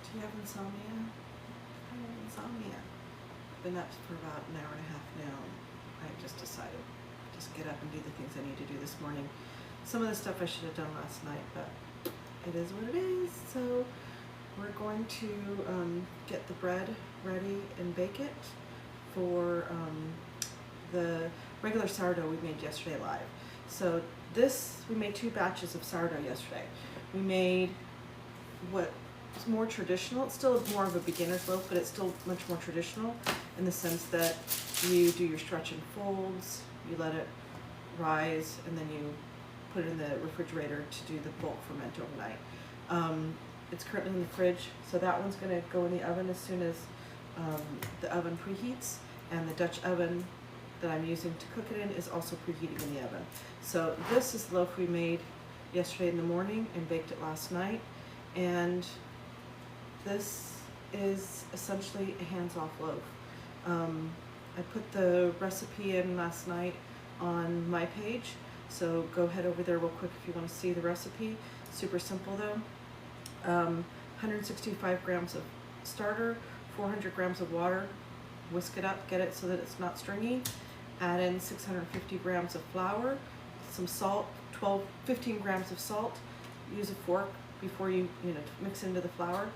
Do you have insomnia? I have insomnia. Been up for about an hour and a half now. I just decided to just get up and do the things I need to do this morning. Some of the stuff I should have done last night, but it is what it is. So we're going to get the bread ready and bake it for the regular sourdough we made yesterday live. So we made 2 batches of sourdough yesterday. We made what is more traditional. It's still more of a beginner's loaf, but it's still much more traditional in the sense that you do your stretch and folds, you let it rise, and then you put it in the refrigerator to do the bulk ferment overnight. It's currently in the fridge, so that one's going to go in the oven as soon as the oven preheats, and the Dutch oven that I'm using to cook it in is also preheating in the oven. So this is the loaf we made yesterday in the morning and baked it last night, and this is essentially a hands-off loaf. I put the recipe in last night on my page, so go head over there real quick if you want to see the recipe. Super simple though. 165 grams of starter, 400 grams of water, whisk it up, get it so that it's not stringy. Add in 650 grams of flour, some salt, 15 grams of salt. Use a fork before you mix into the flour.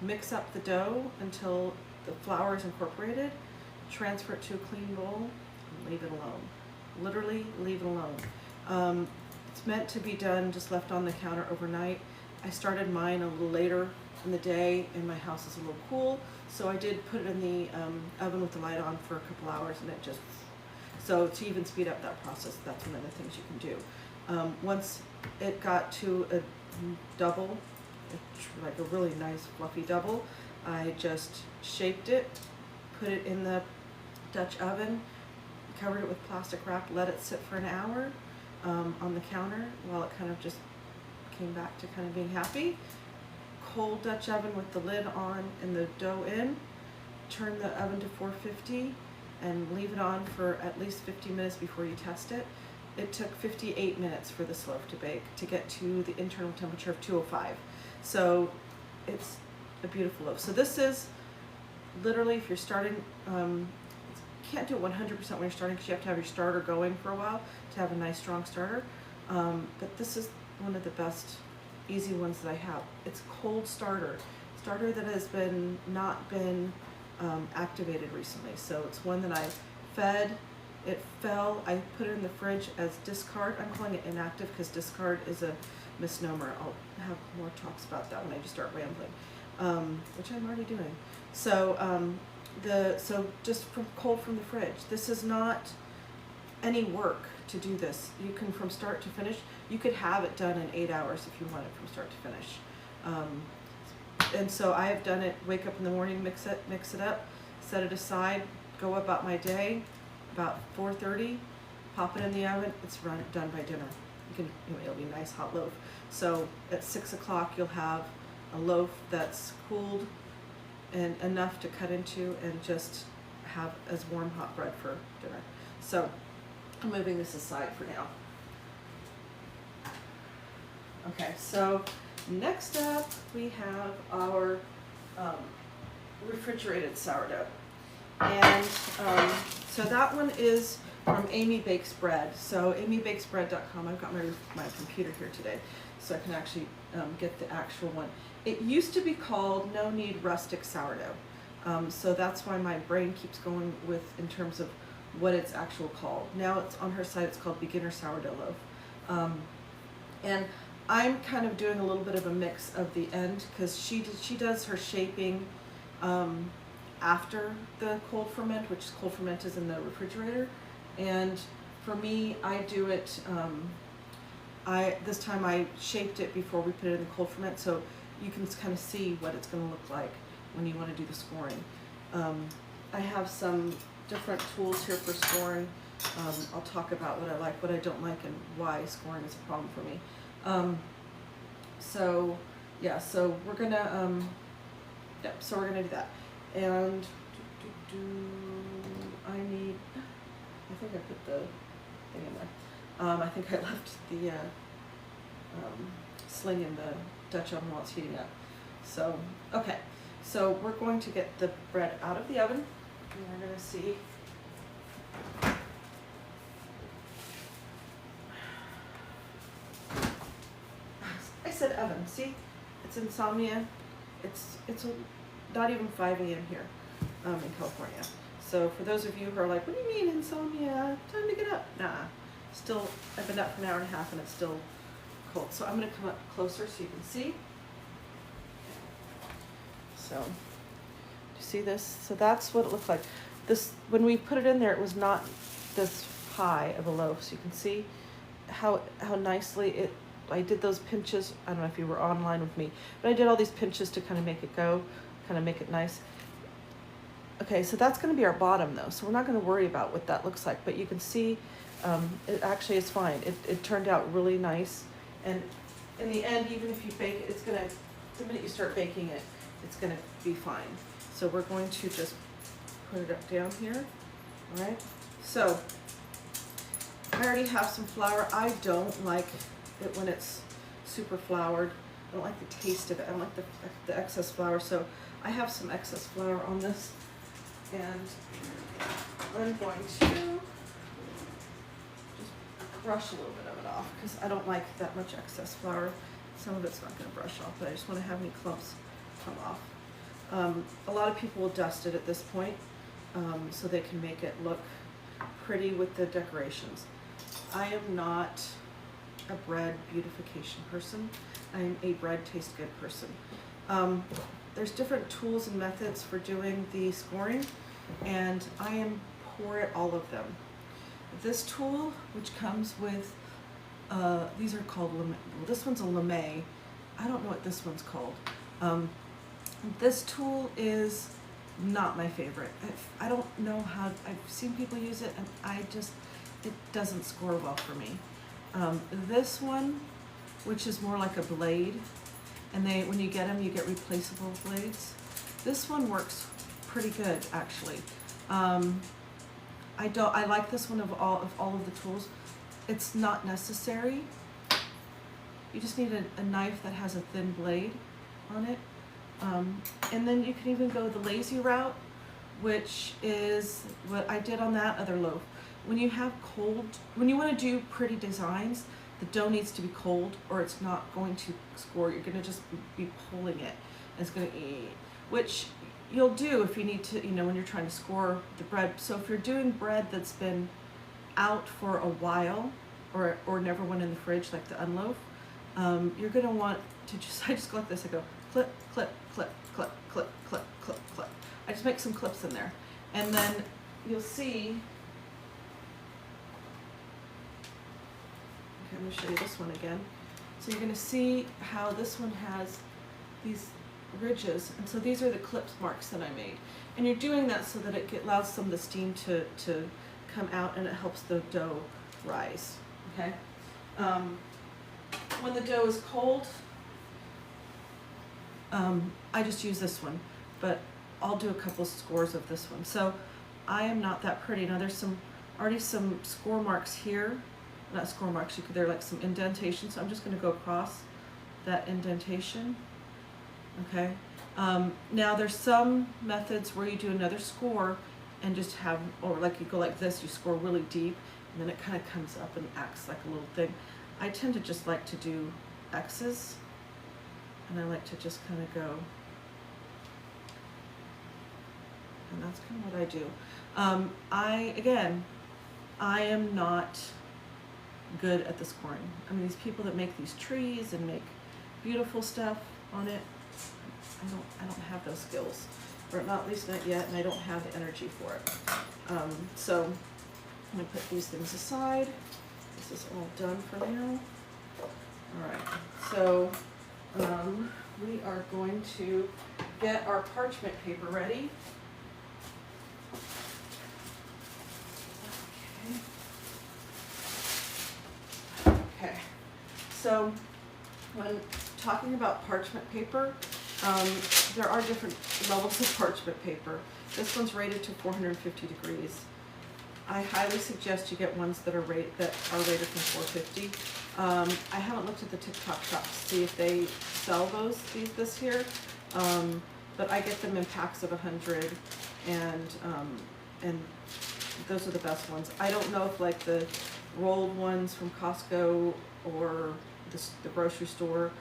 Mix up the dough until the flour is incorporated. Transfer it to a clean bowl and leave it alone. Literally leave it alone. It's meant to be done just left on the counter overnight. I started mine a little later in the day and my house is a little cool, so I did put it in the oven with the light on for a couple hours, and it just, so to even speed up that process, that's one of the things you can do. Once it got to a double, like a really nice fluffy double, I just shaped it, put it in the Dutch oven, covered it with plastic wrap, let it sit for an hour on the counter while it kind of just came back to kind of being happy. Cold Dutch oven with the lid on and the dough in. Turn the oven to 450 and leave it on for at least 50 minutes before you test it. It took 58 minutes for this loaf to bake to get to the internal temperature of 205. So it's a beautiful loaf. So this is literally, if you're starting, you can't do it 100% when you're starting because you have to have your starter going for a while to have a nice strong starter. But this is one of the best easy ones that I have. It's cold starter that has not been activated recently. So it's one that I fed. It fell. I put it in the fridge as discard. I'm calling it inactive because discard is a misnomer. I'll have more talks about that when I just start rambling, which I'm already doing. So so just cold from the fridge. This is not any work to do this. You can, from start to finish, you could have it done in 8 hours if you want it from start to finish. And so I have done it, wake up in the morning, mix it up, set it aside, go about my day, about 4:30, pop it in the oven, it's done by dinner. You can, it'll be a nice hot loaf. So at 6 o'clock you'll have a loaf that's cooled and enough to cut into and just have as warm hot bread for dinner. So I'm moving this aside for now. Okay, so next up we have our refrigerated sourdough. And so that one is from Amy Bakes Bread. So amybakesbread.com. I've got my computer here today, so I can actually get the actual one. It used to be called No Knead Rustic Sourdough. So that's why my brain keeps going with in terms of what it's actually called. Now it's on her site, it's called Beginner Sourdough Loaf. And I'm kind of doing a little bit of a mix of the end because she does her shaping after the cold ferment, which cold ferment is in the refrigerator. And for me, I do it, this time I shaped it before we put it in the cold ferment, so you can kind of see what it's going to look like when you want to do the scoring. I have some different tools here for scoring. I'll talk about what I like, what I don't like, and why scoring is a problem for me. So yeah, so we're gonna so we're gonna do that. And I think I put the thing in there. I think I left the sling in the Dutch oven while it's heating up. So, okay. So we're going to get the bread out of the oven, and we're gonna see. I said oven, see? It's Insomnia. It's not even 5 a.m. here in California. So for those of you who are like, what do you mean Insomnia? Time to get up. Nah, still, I've been up for an hour and a half and it's still cold. So I'm gonna come up closer so you can see. So, do you see this? So that's what it looked like. This, when we put it in there, it was not this high of a loaf. So you can see how nicely it, I did those pinches. I don't know if you were online with me, but I did all these pinches to kind of make it go, kind of make it nice. Okay, so that's going to be our bottom though. So we're not going to worry about what that looks like, but you can see it actually is fine. It turned out really nice. And in the end, even if you bake it, it's going to, the minute you start baking it, it's going to be fine. So we're going to just put it up down here. All right. So I already have some flour. I don't like it when it's super floured. I don't like the taste of it. I don't like the excess flour. So I have some excess flour on this, and I'm going to just brush a little bit of it off because I don't like that much excess flour. Some of it's not going to brush off, but I just want to have any clumps come off. A lot of people will dust it at this point so they can make it look pretty with the decorations. I am not a bread beautification person. I'm a bread taste good person. There's different tools and methods for doing the scoring, and I am poor at all of them. This tool, which comes with, these are called, this one's a lame. I don't know what this one's called. This tool is not my favorite. I don't know how, I've seen people use it and it doesn't score well for me. This one, which is more like a blade, and when you get them, you get replaceable blades. This one works pretty good, actually. I like this one of all of the tools. It's not necessary. You just need a knife that has a thin blade on it. And then you can even go the lazy route, which is what I did on that other loaf. When you have when you want to do pretty designs, the dough needs to be cold or it's not going to score. You're going to just be pulling it. And it's going to eat, which you'll do if you need to, when you're trying to score the bread. So if you're doing bread that's been out for a while or never went in the fridge, like the unloaf, you're going to want to I just go like this. I go clip, clip, clip, clip, clip, clip, clip, clip. I just make some clips in there. And then you'll see, okay, I'm going to show you this one again. So you're going to see how this one has these ridges. And so these are the clip marks that I made. And you're doing that so that it allows some of the steam to come out and it helps the dough rise. Okay? When the dough is cold, I just use this one, but I'll do a couple scores of this one. So I am not that pretty. Now there's already some score marks here. Not score marks, they're like some indentations. So I'm just going to go across that indentation. Okay. Now there's some methods where you do another score and just have, or like you go like this, you score really deep, and then it kind of comes up and acts like a little thing. I tend to just like to do X's, and I like to just kind of go, and that's kind of what I do. I am not good at the scoring. I mean, these people that make these trees and make beautiful stuff on it, I don't have those skills, or not, at least not yet, and I don't have the energy for it. So I'm gonna put these things aside. This is all done for now. All right, so we are going to get our parchment paper ready. Okay, so when talking about parchment paper, there are different levels of parchment paper. This one's rated to 450 degrees. I highly suggest you get ones that are rated from 450. I haven't looked at the TikTok shop to see if they sell this here, but I get them in packs of 100, and those are the best ones. I don't know if like the rolled ones from Costco or the grocery store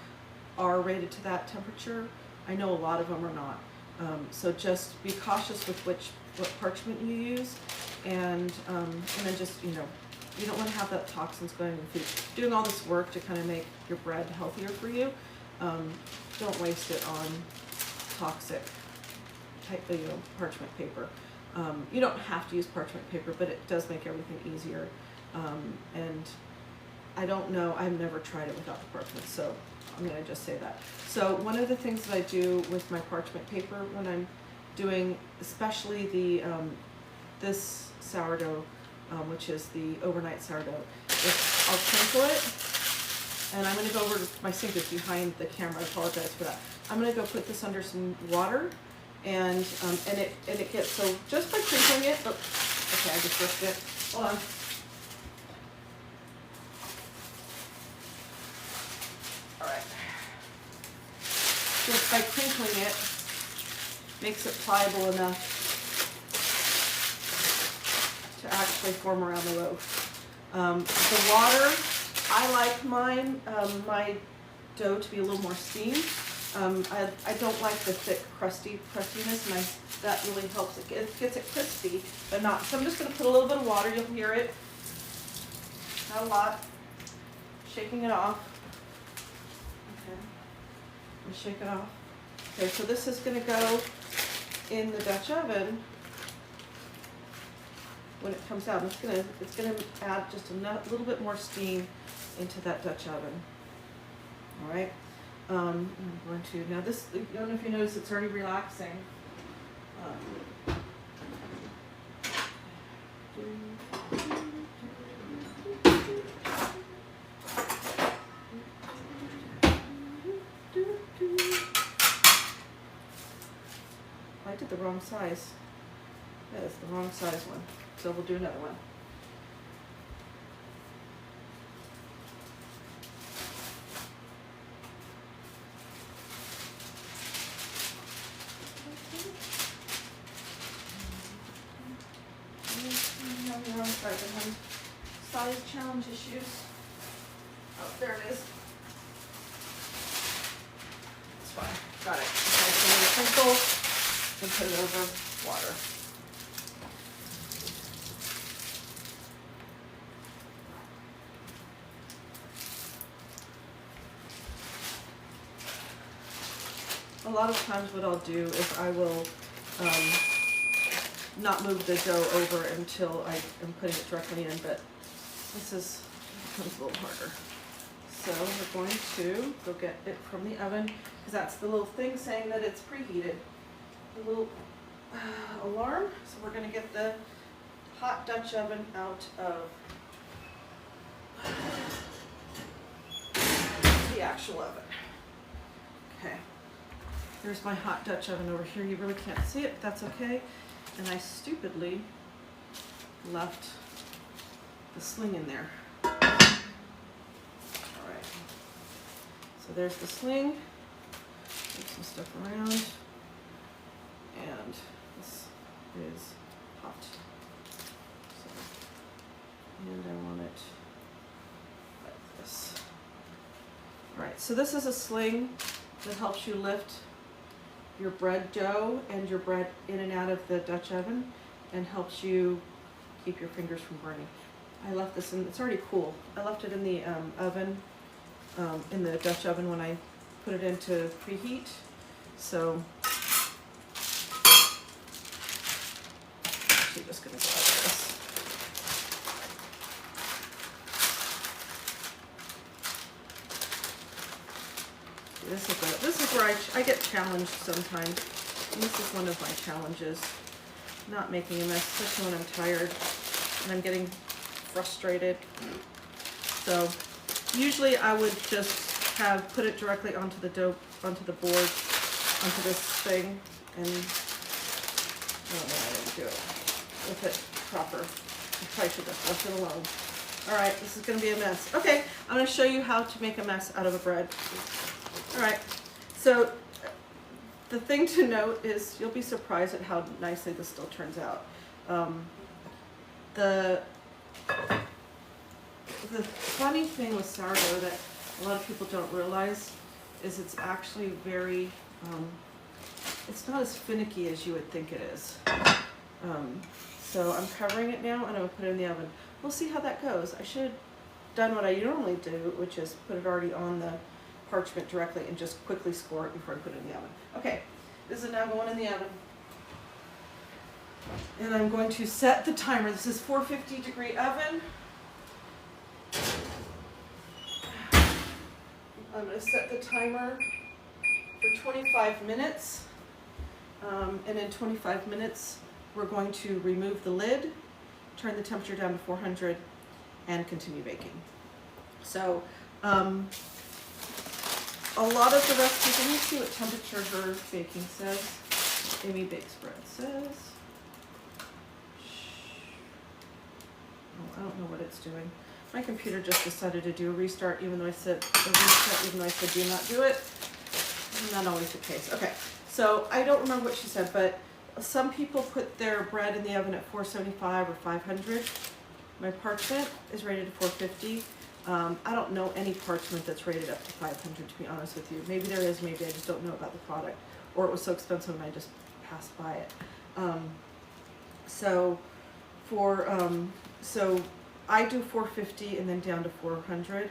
are rated to that temperature. I know a lot of them are not. So just be cautious with what parchment you use, and then just, you know, you don't want to have that toxins going in the food. Doing all this work to kind of make your bread healthier for you, don't waste it on toxic type, you know, parchment paper. You don't have to use parchment paper, but it does make everything easier. And I don't know, I've never tried it without the parchment, so I'm gonna just say that. So one of the things that I do with my parchment paper when I'm doing, especially the this sourdough, which is the overnight sourdough, is I'll crinkle it, and I'm gonna go over to my sink is behind the camera. I apologize for that. I'm gonna go put this under some water, and it gets, so just by crinkling it. Oh, okay, I just ripped it. Hold on. All right. Just by crinkling it, makes it pliable enough to actually form around the loaf. The water, I like mine, my dough to be a little more steamed. I don't like the thick crustiness, and that really helps. It gets it crispy, but not. So I'm just going to put a little bit of water. You'll hear it. Not a lot. Shaking it off. Okay. And shake it off. Okay, so this is going to go in the Dutch oven. When it comes out, it's gonna add just a little bit more steam into that Dutch oven. All right. I'm going to now this. I don't know if you notice, it's already relaxing. I did the wrong size. That is the wrong size one. So we'll do another one. Size challenge issues. Oh, there it is. It's fine. Got it. Okay, so I'm going to crinkle and put it over water. A lot of times what I'll do is I will not move the dough over until I am putting it directly in, but this becomes a little harder. So we're going to go get it from the oven, because that's the little thing saying that it's preheated. The little alarm. So we're going to get the hot Dutch oven out of the actual oven. Okay. There's my hot Dutch oven over here. You really can't see it, but that's okay. And I stupidly left the sling in there. All right. So there's the sling. Move some stuff around. And this is hot. So, and I want it like this. All right, so this is a sling that helps you lift your bread dough and your bread in and out of the Dutch oven, and helps you keep your fingers from burning. I left this in, it's already cool. I left it in the oven, in the Dutch oven when I put it into preheat. So, actually just gonna go like this. This is where I get challenged sometimes. And this is one of my challenges. Not making a mess, especially when I'm tired and I'm getting frustrated. So usually I would just put it directly onto the dough, onto the board, onto this thing, and I don't know how to do it with it proper. I probably should have left it alone. All right, this is going to be a mess. Okay, I'm going to show you how to make a mess out of a bread. All right, so The thing to note is you'll be surprised at how nicely this still turns out. The funny thing with sourdough that a lot of people don't realize is it's actually very, it's not as finicky as you would think it is. So I'm covering it now and I'm gonna put it in the oven. We'll see how that goes. I should have done what I normally do, which is put it already on the parchment directly and just quickly score it before I put it in the oven. Okay, this is now going in the oven. And I'm going to set the timer. This is 450-degree oven. I'm going to set the timer for 25 minutes. And in 25 minutes, we're going to remove the lid, turn the temperature down to 400, and continue baking. So, a lot of the recipes, let me see what temperature her baking says. Amy Bakes Bread says. Oh, I don't know what it's doing. My computer just decided to do a restart, even though I said do not do it. Not always the case. Okay, so I don't remember what she said, but some people put their bread in the oven at 475 or 500. My parchment is rated at 450. I don't know any parchment that's rated up to 500, to be honest with you. Maybe there is, maybe I just don't know about the product, or it was so expensive and I just passed by it. So I do 450 and then down to 400.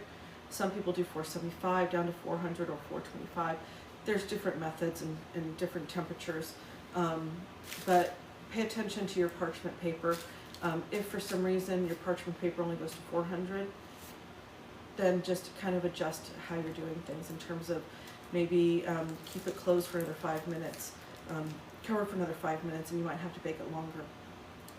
Some people do 475 down to 400 or 425. There's different methods and different temperatures, but pay attention to your parchment paper. If for some reason your parchment paper only goes to 400, then just kind of adjust how you're doing things in terms of maybe keep it closed for another 5 minutes, cover for another 5 minutes, and you might have to bake it longer.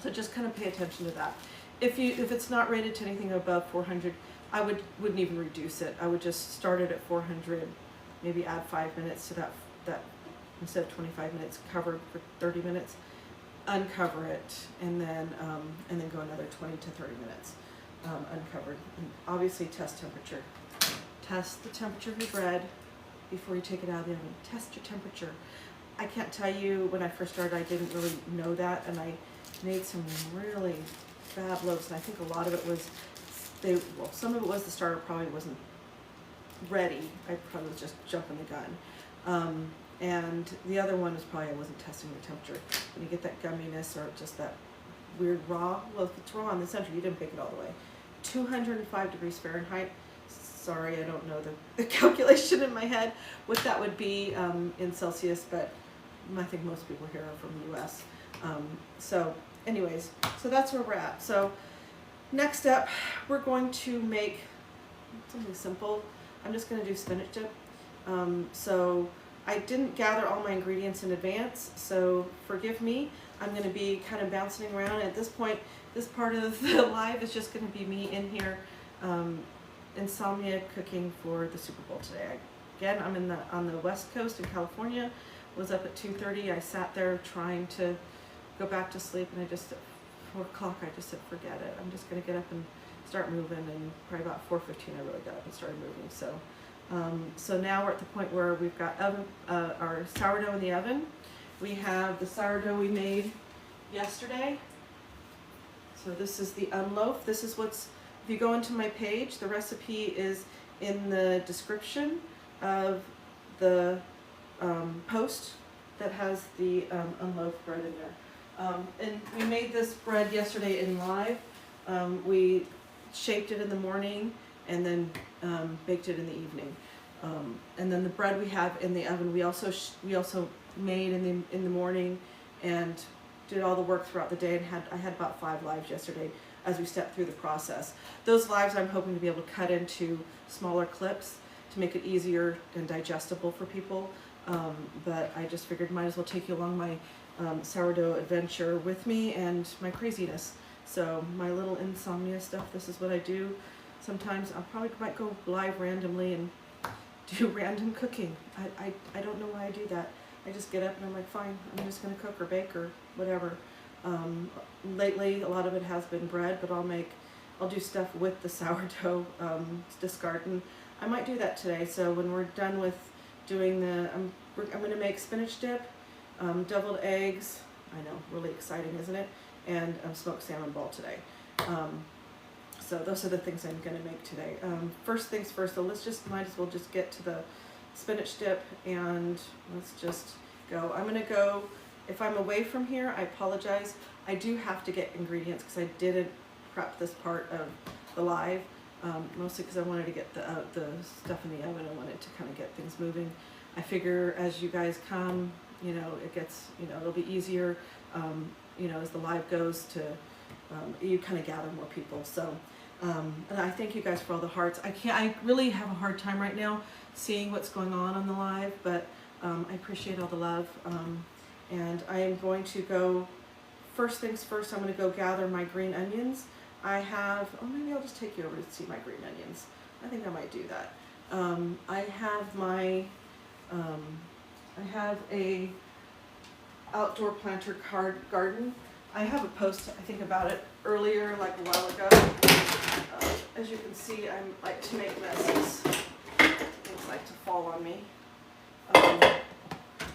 So just kind of pay attention to that. If it's not rated to anything above 400, I wouldn't even reduce it. I would just start it at 400, maybe add 5 minutes to that instead of 25 minutes, cover for 30 minutes, uncover it, and then go another 20 to 30 minutes. Uncovered, and obviously test temperature. Test the temperature of your bread before you take it out of the oven. Test your temperature. I can't tell you, when I first started I didn't really know that, and I made some really bad loaves, and I think a lot of it was some of it was the starter probably wasn't ready. I probably was just jumping the gun. And the other one was probably I wasn't testing the temperature. When you get that gumminess or just that weird raw, well, if it's raw in the center, you didn't bake it all the way. 205 degrees Fahrenheit. Sorry, I don't know the calculation in my head, what that would be in Celsius, but I think most people here are from the US. So anyways, so that's where we're at. So next up, we're going to make something simple. I'm just going to do spinach dip. So I didn't gather all my ingredients in advance, so forgive me. I'm going to be kind of bouncing around. At this point, this part of the live is just going to be me in here, Insomnia cooking for the Super Bowl today. Again, I'm on the West Coast in California. Was up at 2:30. I sat there trying to go back to sleep, and at 4 o'clock I just said, forget it. I'm just going to get up and start moving, and probably about 4:15 I really got up and started moving. So now we're at the point where we've got our sourdough in the oven. We have the sourdough we made yesterday. So this is the unloaf. This is if you go into my page, the recipe is in the description of the post that has the unloaf bread in there. And we made this bread yesterday in live. We shaped it in the morning and then baked it in the evening. And then the bread we have in the oven, we also made in the morning and did all the work throughout the day, and I had about 5 lives yesterday as we stepped through the process. Those lives I'm hoping to be able to cut into smaller clips to make it easier and digestible for people. But I just figured might as well take you along my sourdough adventure with me and my craziness. So my little insomnia stuff, this is what I do. Sometimes I probably might go live randomly and do random cooking. I don't know why I do that. I just get up and I'm like, fine, I'm just gonna cook or bake or whatever. Lately, a lot of it has been bread, but I'll do stuff with the sourdough discarding. I might do that today. So when we're done with doing I'm going to make spinach dip, deviled eggs. I know, really exciting, isn't it? And smoked salmon ball today. So those are the things I'm going to make today. First things first, though, might as well just get to the spinach dip, and let's just go. I'm going to go, if I'm away from here, I apologize. I do have to get ingredients because I didn't prep this part of the live, mostly because I wanted to get the stuff in the oven. I wanted to kind of get things moving. I figure as you guys come, you know, it gets, you know, it'll be easier, you know, as the live goes to, you kind of gather more people. So, and I thank you guys for all the hearts. I really have a hard time right now seeing what's going on the live, but I appreciate all the love. And I am going to go, first things first, I'm going to go gather my green onions. I have, oh, maybe I'll just take you over to see my green onions. I think I might do that. I have my, I have a outdoor planter garden. I have a post, I think, about it earlier, like a while ago. As you can see, I like to make messes. Things like to fall on me.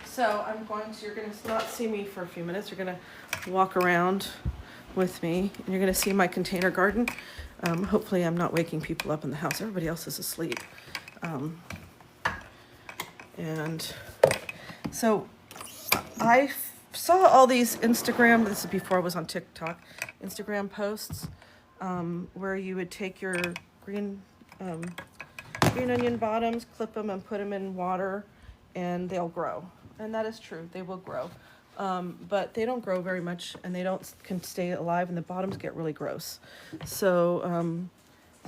So I'm going to, you're going to not see me for a few minutes. You're going to walk around with me, and you're going to see my container garden. Hopefully I'm not waking people up in the house. Everybody else is asleep. And so I saw all these Instagram, this is before I was on TikTok, Instagram posts where you would take your green onion bottoms, clip them and put them in water, and they'll grow. And that is true, they will grow. But they don't grow very much, and they can stay alive, and the bottoms get really gross. So,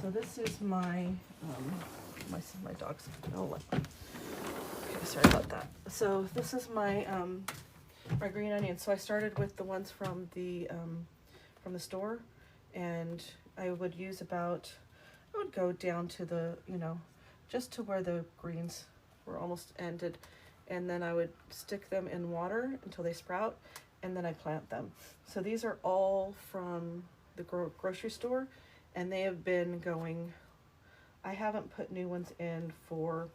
so this is my dog's, oh, okay, sorry about that. So this is my my green onions. So I started with the ones from the store, and I would use I would go down to the, you know, just to where the greens were almost ended, and then I would stick them in water until they sprout, and then I plant them. So these are all from the grocery store, and they have been going, I haven't put new ones in for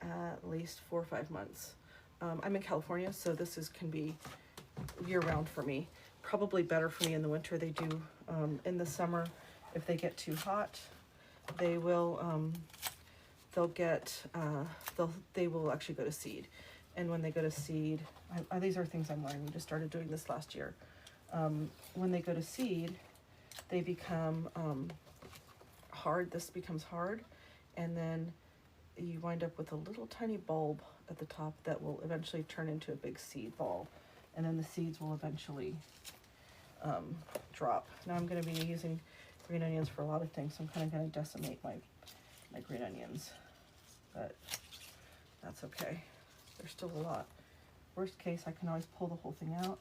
at least 4 or 5 months. I'm in California, so this can be year-round for me. Probably better for me in the winter. They do in the summer. If they get too hot, they will they will actually go to seed. And when they go to seed, these are things I'm learning. We just started doing this last year. When they go to seed, they become hard. This becomes hard, and then you wind up with a little tiny bulb at the top that will eventually turn into a big seed ball, and then the seeds will eventually drop. Now I'm going to be using green onions for a lot of things, so I'm kind of going to decimate my green onions, but that's okay. There's still a lot. Worst case, I can always pull the whole thing out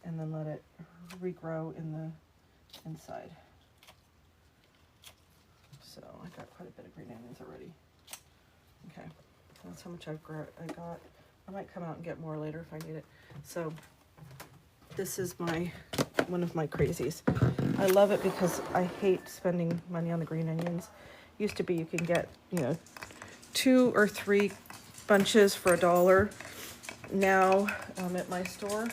and then let it regrow in the inside. So I got quite a bit of green onions already. Okay, that's how much I got. I might come out and get more later if I need it. So this is one of my crazies. I love it because I hate spending money on the green onions. Used to be you can get, you know, 2 or 3 bunches for $1. Now at my store,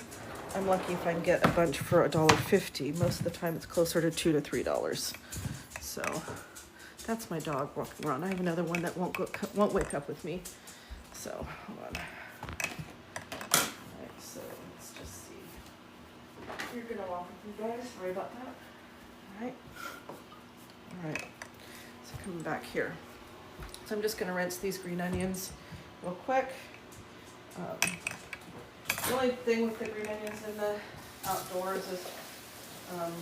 I'm lucky if I can get a bunch for $1.50. Most of the time it's closer to $2 to $3. So that's my dog walking around. I have another one that won't wake up with me. So hold on. All right, so let's just see. You're gonna walk with me, guys. Sorry about that. All right. All right. So coming back here. So I'm just gonna rinse these green onions real quick. The only thing with the green onions in the outdoors is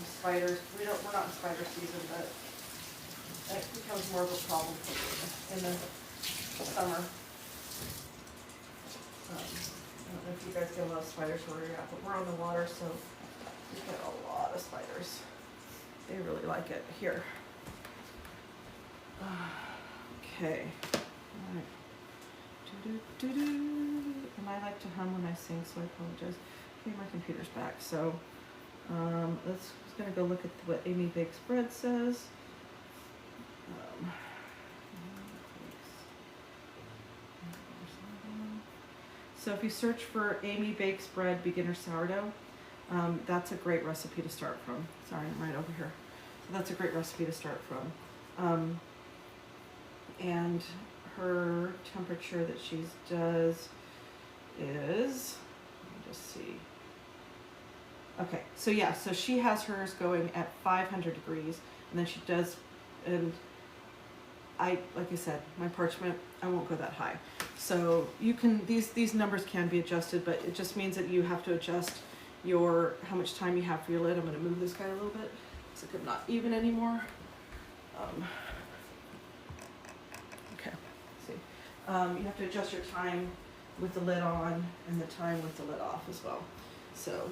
spiders. We're not in spider season, but it becomes more of a problem in the summer. I don't know if you guys get a lot of spiders where you're at, but we're on the water, so we get a lot of spiders. They really like it here. Okay. All right. And I like to hum when I sing, so I apologize. Okay, my computer's back. So let's gonna go look at what Amy Bakes Bread says. So if you search for Amy Bakes Bread Beginner Sourdough, that's a great recipe to start from. Sorry, I'm right over here. So that's a great recipe to start from. And her temperature that she does is, let me just see. Okay, so yeah, so she has hers going at 500 degrees, and then she does, and like I said, my parchment, I won't go that high. So you can, these numbers can be adjusted, but it just means that you have to adjust how much time you have for your lid. I'm gonna move this guy a little bit, so I'm not even anymore. Okay, see. You have to adjust your time with the lid on and the time with the lid off as well. So,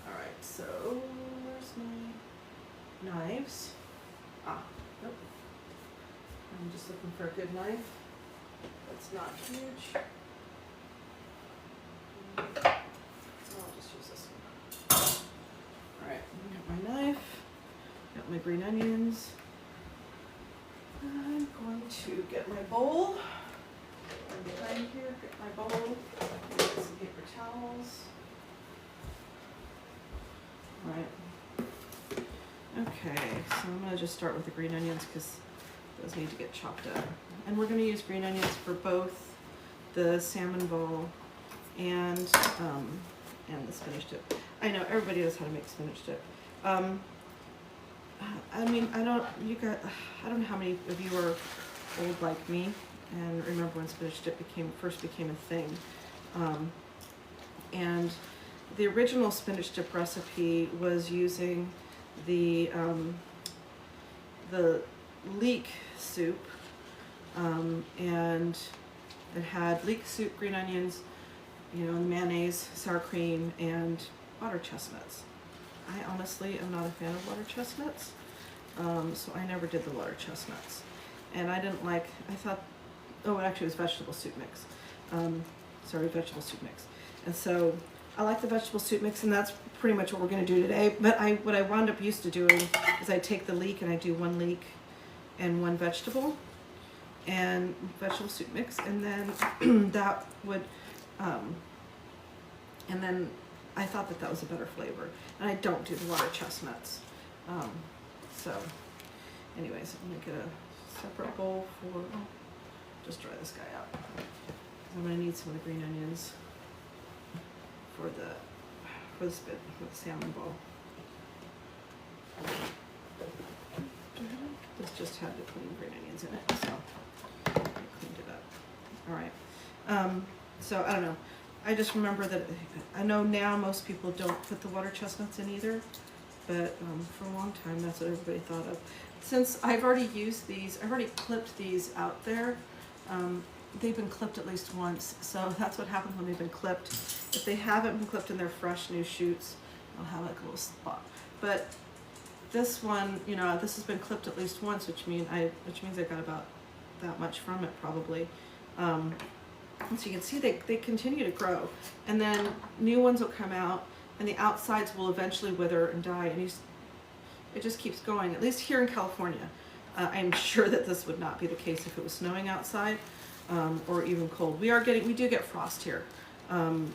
Alright, so where's my knives? Nope. I'm just looking for a good knife that's not huge. I'll just use this one. Alright, got my knife, got my green onions. I'm going to get my bowl. I'm behind here, get my bowl, get some paper towels. Alright. Okay, so I'm going to just start with the green onions because those need to get chopped up. And we're going to use green onions for both the salmon bowl and the spinach dip. I know everybody knows how to make spinach dip. I mean, I don't know how many of you are old like me and remember when spinach dip first became a thing. And the original spinach dip recipe was using the leek soup, and it had leek soup, green onions, mayonnaise, sour cream, and water chestnuts. I honestly am not a fan of water chestnuts, so I never did the water chestnuts. And I thought, oh, actually it was vegetable soup mix. Vegetable soup mix. And so I like the vegetable soup mix, and that's pretty much what we're going to do today. But what I wound up used to doing is I take the leek and I do one leek and one vegetable and vegetable soup mix, and then that would, and then I thought that was a better flavor. And I don't do the water chestnuts. So anyways, I'm going to get a separate bowl for, just dry this guy out. I'm going to need some of the green onions for the salmon bowl. This just had the clean green onions in it, so I cleaned it up. All right. So I don't know. I just remember that I know now most people don't put the water chestnuts in either, but for a long time that's what everybody thought of. Since I've already used these, I've already clipped these out there. They've been clipped at least once, so that's what happens when they've been clipped. If they haven't been clipped and they're fresh new shoots, they'll have like a little spot. But this one, this has been clipped at least once, which means I got about that much from it probably. And so you can see they continue to grow, and then new ones will come out, and the outsides will eventually wither and die, and it just keeps going. At least here in California, I'm sure that this would not be the case if it was snowing outside. Or even cold. We do get frost here.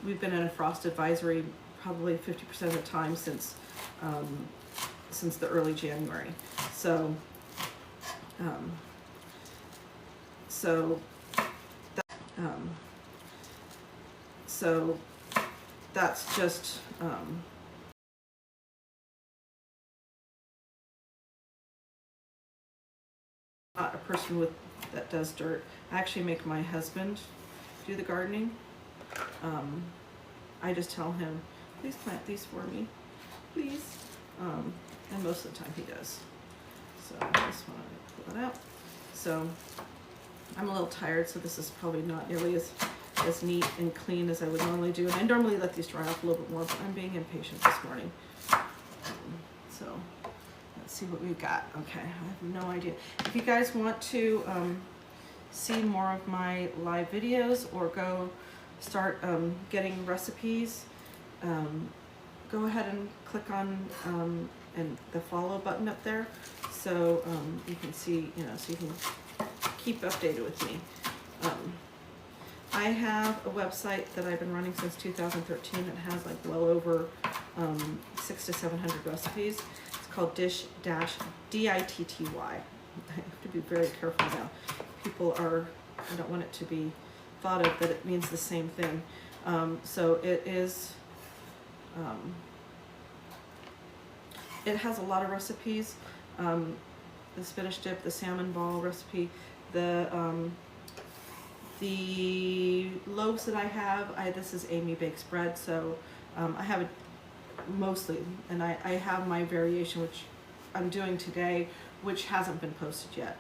We've been in a frost advisory probably 50% of the time since the early January. So that's just not a person that does dirt. I actually make my husband do the gardening. I just tell him, please plant these for me, please. And most of the time he does. So I just want to pull that out. So I'm a little tired, so this is probably not nearly as neat and clean as I would normally do. And I normally let these dry off a little bit more, but I'm being impatient this morning. So let's see what we've got. Okay, I have no idea. If you guys want to see more of my live videos or go start getting recipes, go ahead and click on and the follow button up there, so you can see, so you can keep updated with me. I have a website that I've been running since 2013 that has like well over 600 to 700 recipes. It's called Dish-Ditty. I have to be very careful now. I don't want it to be thought of that it means the same thing. So it is, it has a lot of recipes. The spinach dip, the salmon ball recipe, the loaves that I have, this is Amy Bakes Bread, so I have it mostly, and I have my variation, which I'm doing today, which hasn't been posted yet.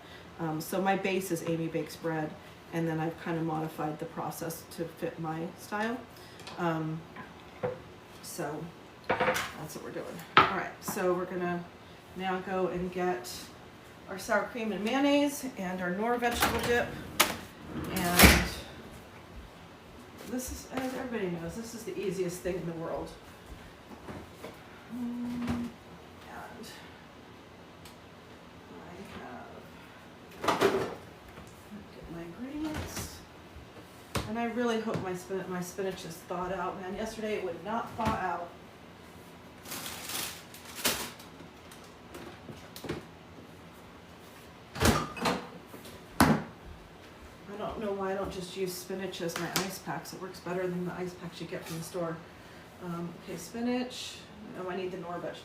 So my base is Amy Bakes Bread, and then I've kind of modified the process to fit my style. So that's what we're doing. All right, so we're gonna now go and get our sour cream and mayonnaise and our Knorr vegetable dip. And this is, as everybody knows, this is the easiest thing in the world. And I have, get my ingredients. And I really hope my spinach is thawed out, man. Yesterday it would not thaw out. I don't know why I don't just use spinach as my ice packs. It works better than the ice packs you get from the store. Okay, spinach. Oh, I need the Knorr vegetables.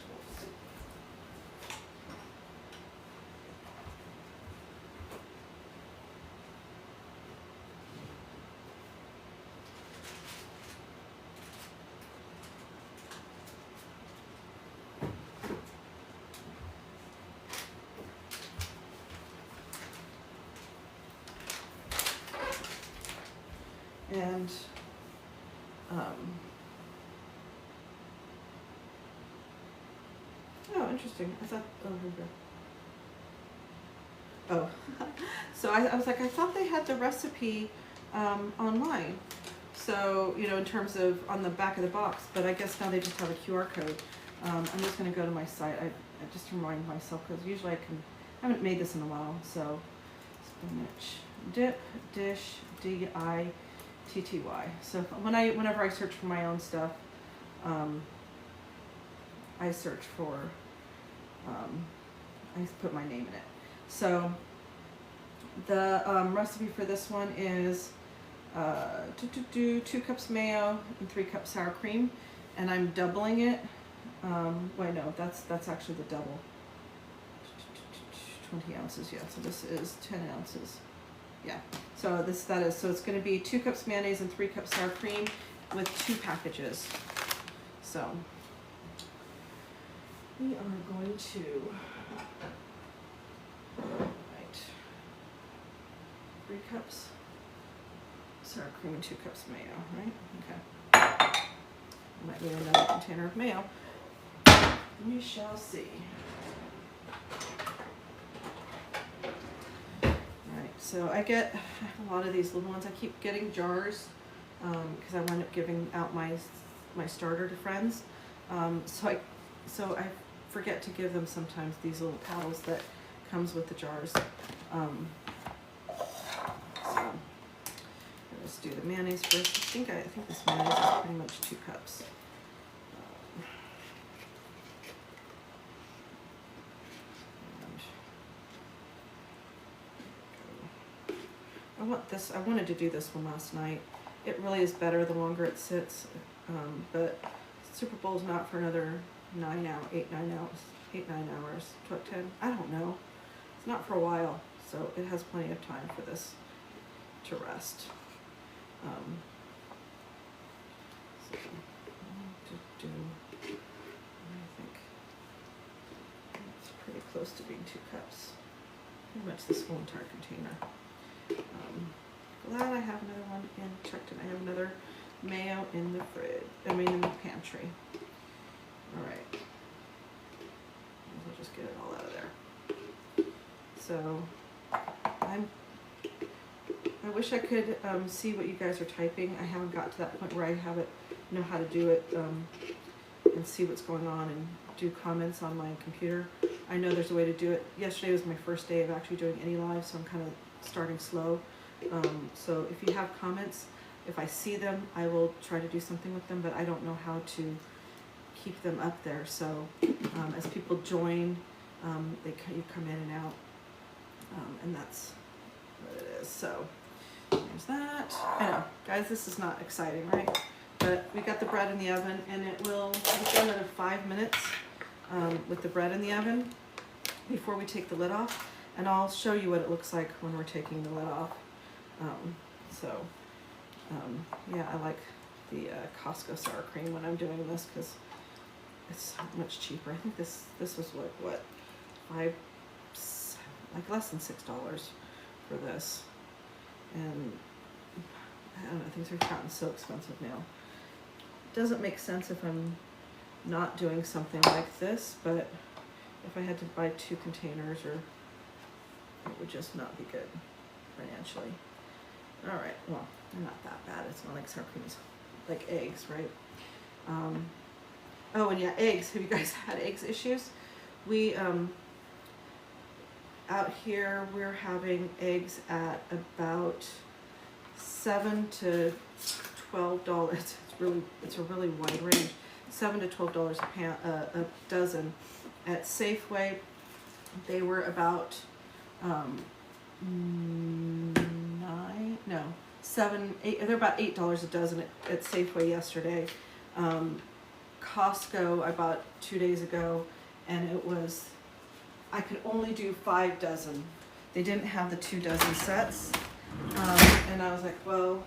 And oh, interesting. I thought, oh, here we go. Oh, so I was like, I thought they had the recipe online. So, in terms of on the back of the box, but I guess now they just have a QR code. I'm just going to go to my site. I just remind myself, because usually I haven't made this in a while. So, spinach dip, dish, D-I-T-T-Y. So whenever I search for my own stuff, I search for, I put my name in it. So the recipe for this one is 2 cups mayo and 3 cups sour cream, and I'm doubling it. Wait, no, that's actually the double. 20 ounces, yeah. So this is 10 ounces. Yeah. So so it's going to be 2 cups mayonnaise and 3 cups sour cream with 2 packages. So we are going to, right, 3 cups sour cream and 2 cups mayo, right? Okay. Might need another container of mayo. We shall see. So I get a lot of these little ones. I keep getting jars because I wind up giving out my starter to friends. So I forget to give them sometimes these little paddles that comes with the jars. So let's do the mayonnaise first. I think this mayonnaise is pretty much 2 cups. I wanted to do this one last night. It really is better the longer it sits, but Super Bowl's not for another 8, 9 hours, 10, I don't know. It's not for a while, so it has plenty of time for this to rest. So I think it's pretty close to being 2 cups. Pretty much this whole entire container. Glad I have another one checked, and I have another mayo in the fridge. In the pantry. All right. I'll just get it all out of there. So I'm I wish I could see what you guys are typing. I haven't got to that point where I know how to do it and see what's going on and do comments on my computer. I know there's a way to do it. Yesterday was my first day of actually doing any live, so I'm kind of starting slow. So if you have comments, if I see them, I will try to do something with them, but I don't know how to keep them up there. So as people join, you come in and out, and that's what it is. So there's that. I know, guys, this is not exciting, right? But we got the bread in the oven, and it will take another 5 minutes with the bread in the oven before we take the lid off. And I'll show you what it looks like when we're taking the lid off. Yeah, I like the Costco sour cream when I'm doing this because it's much cheaper. I think this was what like less than $6 for this. And I don't know, things have gotten so expensive now. Doesn't make sense if I'm not doing something like this, but if I had to buy 2 containers, or it would just not be good financially. All right, well, they're not that bad. It's not like sour cream, it's like eggs, right? Oh, and yeah, eggs. Have you guys had eggs issues? We out here we're having eggs at about $7 to $12. It's a really wide range. $7 to $12 a dozen. At Safeway, they were about $7, $8. They're about $8 a dozen at Safeway yesterday. Costco I bought 2 days ago, and it was, I could only do 5 dozen. They didn't have the 2 dozen sets, and I was like, well,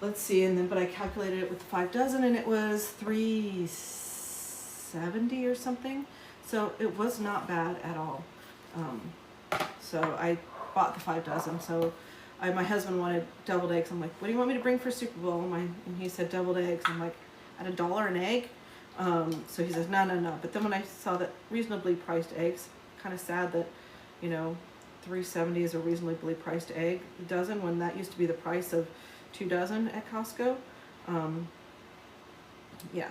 let's see. And then, but I calculated it with the 5 dozen, and it was $3.70 or something. So it was not bad at all. So I bought the 5 dozen. So my husband wanted deviled eggs. I'm like, what do you want me to bring for Super Bowl? And he said deviled eggs. I'm like, at $1 an egg? So he says, no. But then when I saw that reasonably priced eggs, kind of sad that, you know, $3.70 is a reasonably priced egg dozen when that used to be the price of 2 dozen at Costco. Yeah.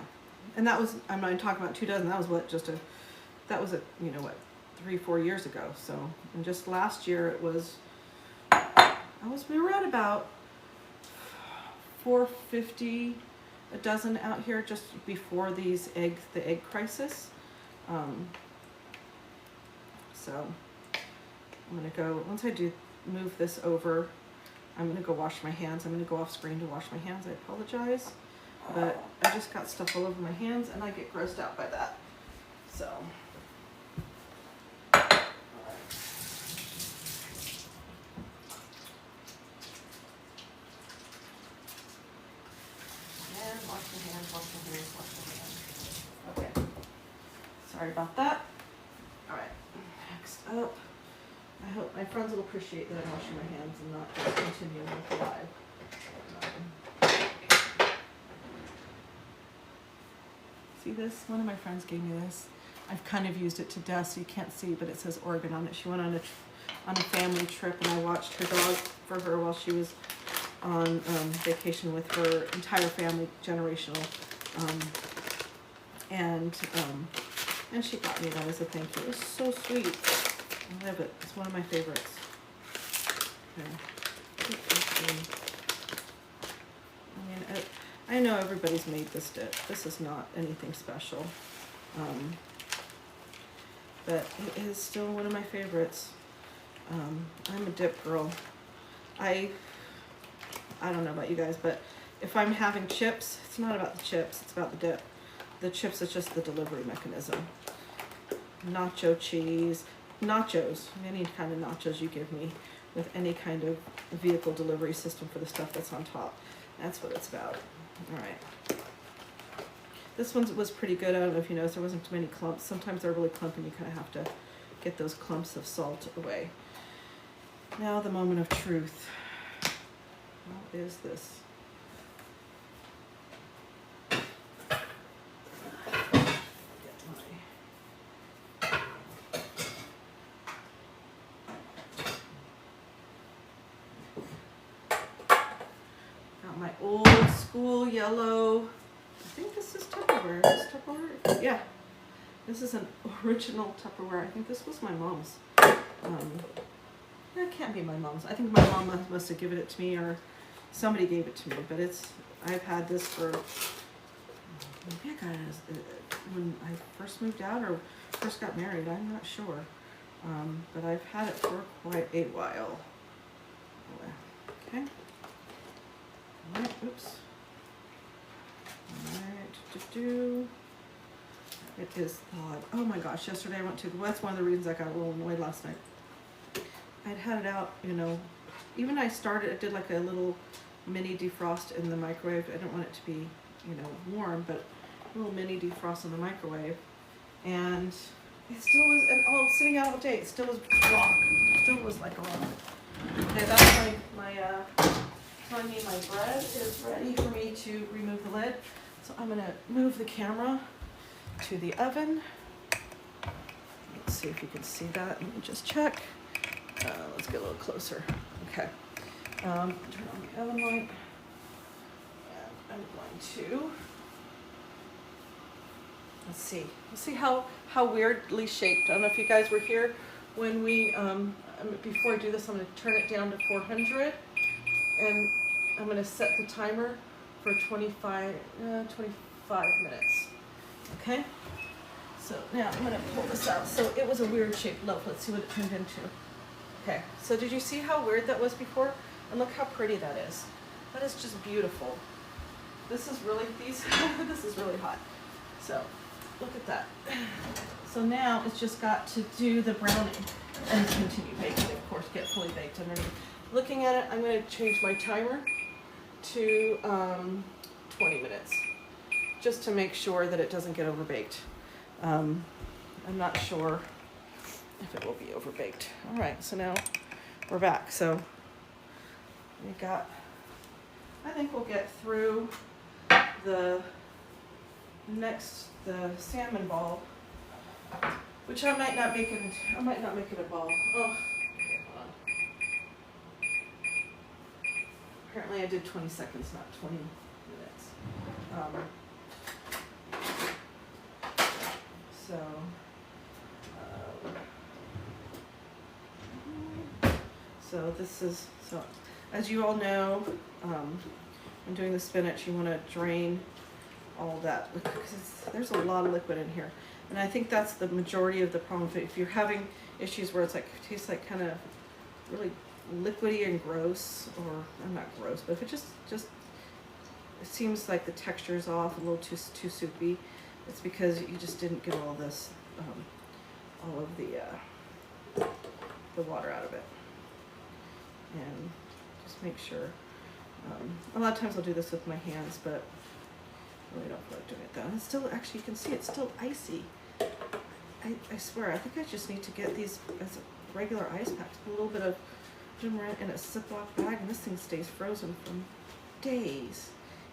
And that was, I'm not even talking about 2 dozen. That was you know what, 3-4 years ago. So, and just last year it was, we were at about $4.50 a dozen out here just before the egg crisis. So I'm gonna go, once I do move this over, I'm gonna go wash my hands. I'm gonna go off screen to wash my hands. I apologize, but I just got stuff all over my hands and I get grossed out by that. So. Okay, sorry about that. All right, next up, I hope my friends will appreciate that I'm washing my hands and not just continuing with the live. See this? One of my friends gave me this. I've kind of used it to death, so you can't see, but it says Oregon on it. She went on a family trip, and I watched her dog for her while she was on vacation with her entire family, generational, and she got me that as a thank you. It was so sweet. I love it. It's one of my favorites. Okay. I know everybody's made this dip. This is not anything special, but it is still one of my favorites. I'm a dip girl. I don't know about you guys, but if I'm having chips, it's not about the chips, it's about the dip. The chips is just the delivery mechanism. Nacho cheese, nachos, any kind of nachos you give me with any kind of vehicle delivery system for the stuff that's on top. That's what it's about. All right. This one was pretty good. I don't know if you noticed, there wasn't too many clumps. Sometimes they're really clumpy and you kind of have to get those clumps of salt away. Now the moment of truth. What is this? my old school yellow, I think this is Tupperware. Is this Tupperware? Yeah. This is an original Tupperware. I think this was my mom's. That can't be my mom's. I think my mom must have given it to me, or somebody gave it to me. But I've had this for, maybe I got it when I first moved out or first got married. I'm not sure. But I've had it for quite a while. Okay. All right, oops. All right, It is thawed. Oh my gosh, yesterday I went to, well, that's one of the reasons I got a little annoyed last night. I'd had it out, you know, even I did like a little mini defrost in the microwave. I didn't want it to be, you know, warm, but a little mini defrost in the microwave. And it still was, and sitting out all day, it still was raw. It still was like raw. Okay, that's telling me my bread is ready for me to remove the lid. So I'm gonna move the camera to the oven. Let's see if you can see that. Let me just check. Let's get a little closer. Okay. Turn on the oven light. And I'm going to, let's see how weirdly shaped. I don't know if you guys were here when we, before I do this, I'm going to turn it down to 400. And I'm going to set the timer for 25 minutes. Okay? So now I'm going to pull this out. So it was a weird shaped loaf. Let's see what it turned into. Okay, so did you see how weird that was before? And look how pretty that is. That is just beautiful. This is really, this is really hot. So look at that. So now it's just got to do the browning and continue baking, of course, get fully baked underneath. Looking at it, I'm going to change my timer to 20 minutes, just to make sure that it doesn't get overbaked. I'm not sure if it will be overbaked. All right, so now we're back. So we got, I think we'll get through the salmon ball, which I might not make it a ball. Oh, okay, hold on. Apparently I did 20 seconds, not 20 minutes. So this is, so as you all know, when doing the spinach, you want to drain all that because there's a lot of liquid in here. And I think that's the majority of the problem. If you're having issues where it's like, it tastes like kind of really liquidy and gross, or not gross, but if it just it seems like the texture is off, a little too soupy, it's because you just didn't get all this, all of the water out of it. And just make sure. A lot of times I'll do this with my hands, but I really don't feel like doing it though. It's still, actually, you can see it's still icy. I swear, I think I just need to get these as regular ice packs. Put a little bit of Jimrant in a Ziploc bag, and this thing stays frozen for days.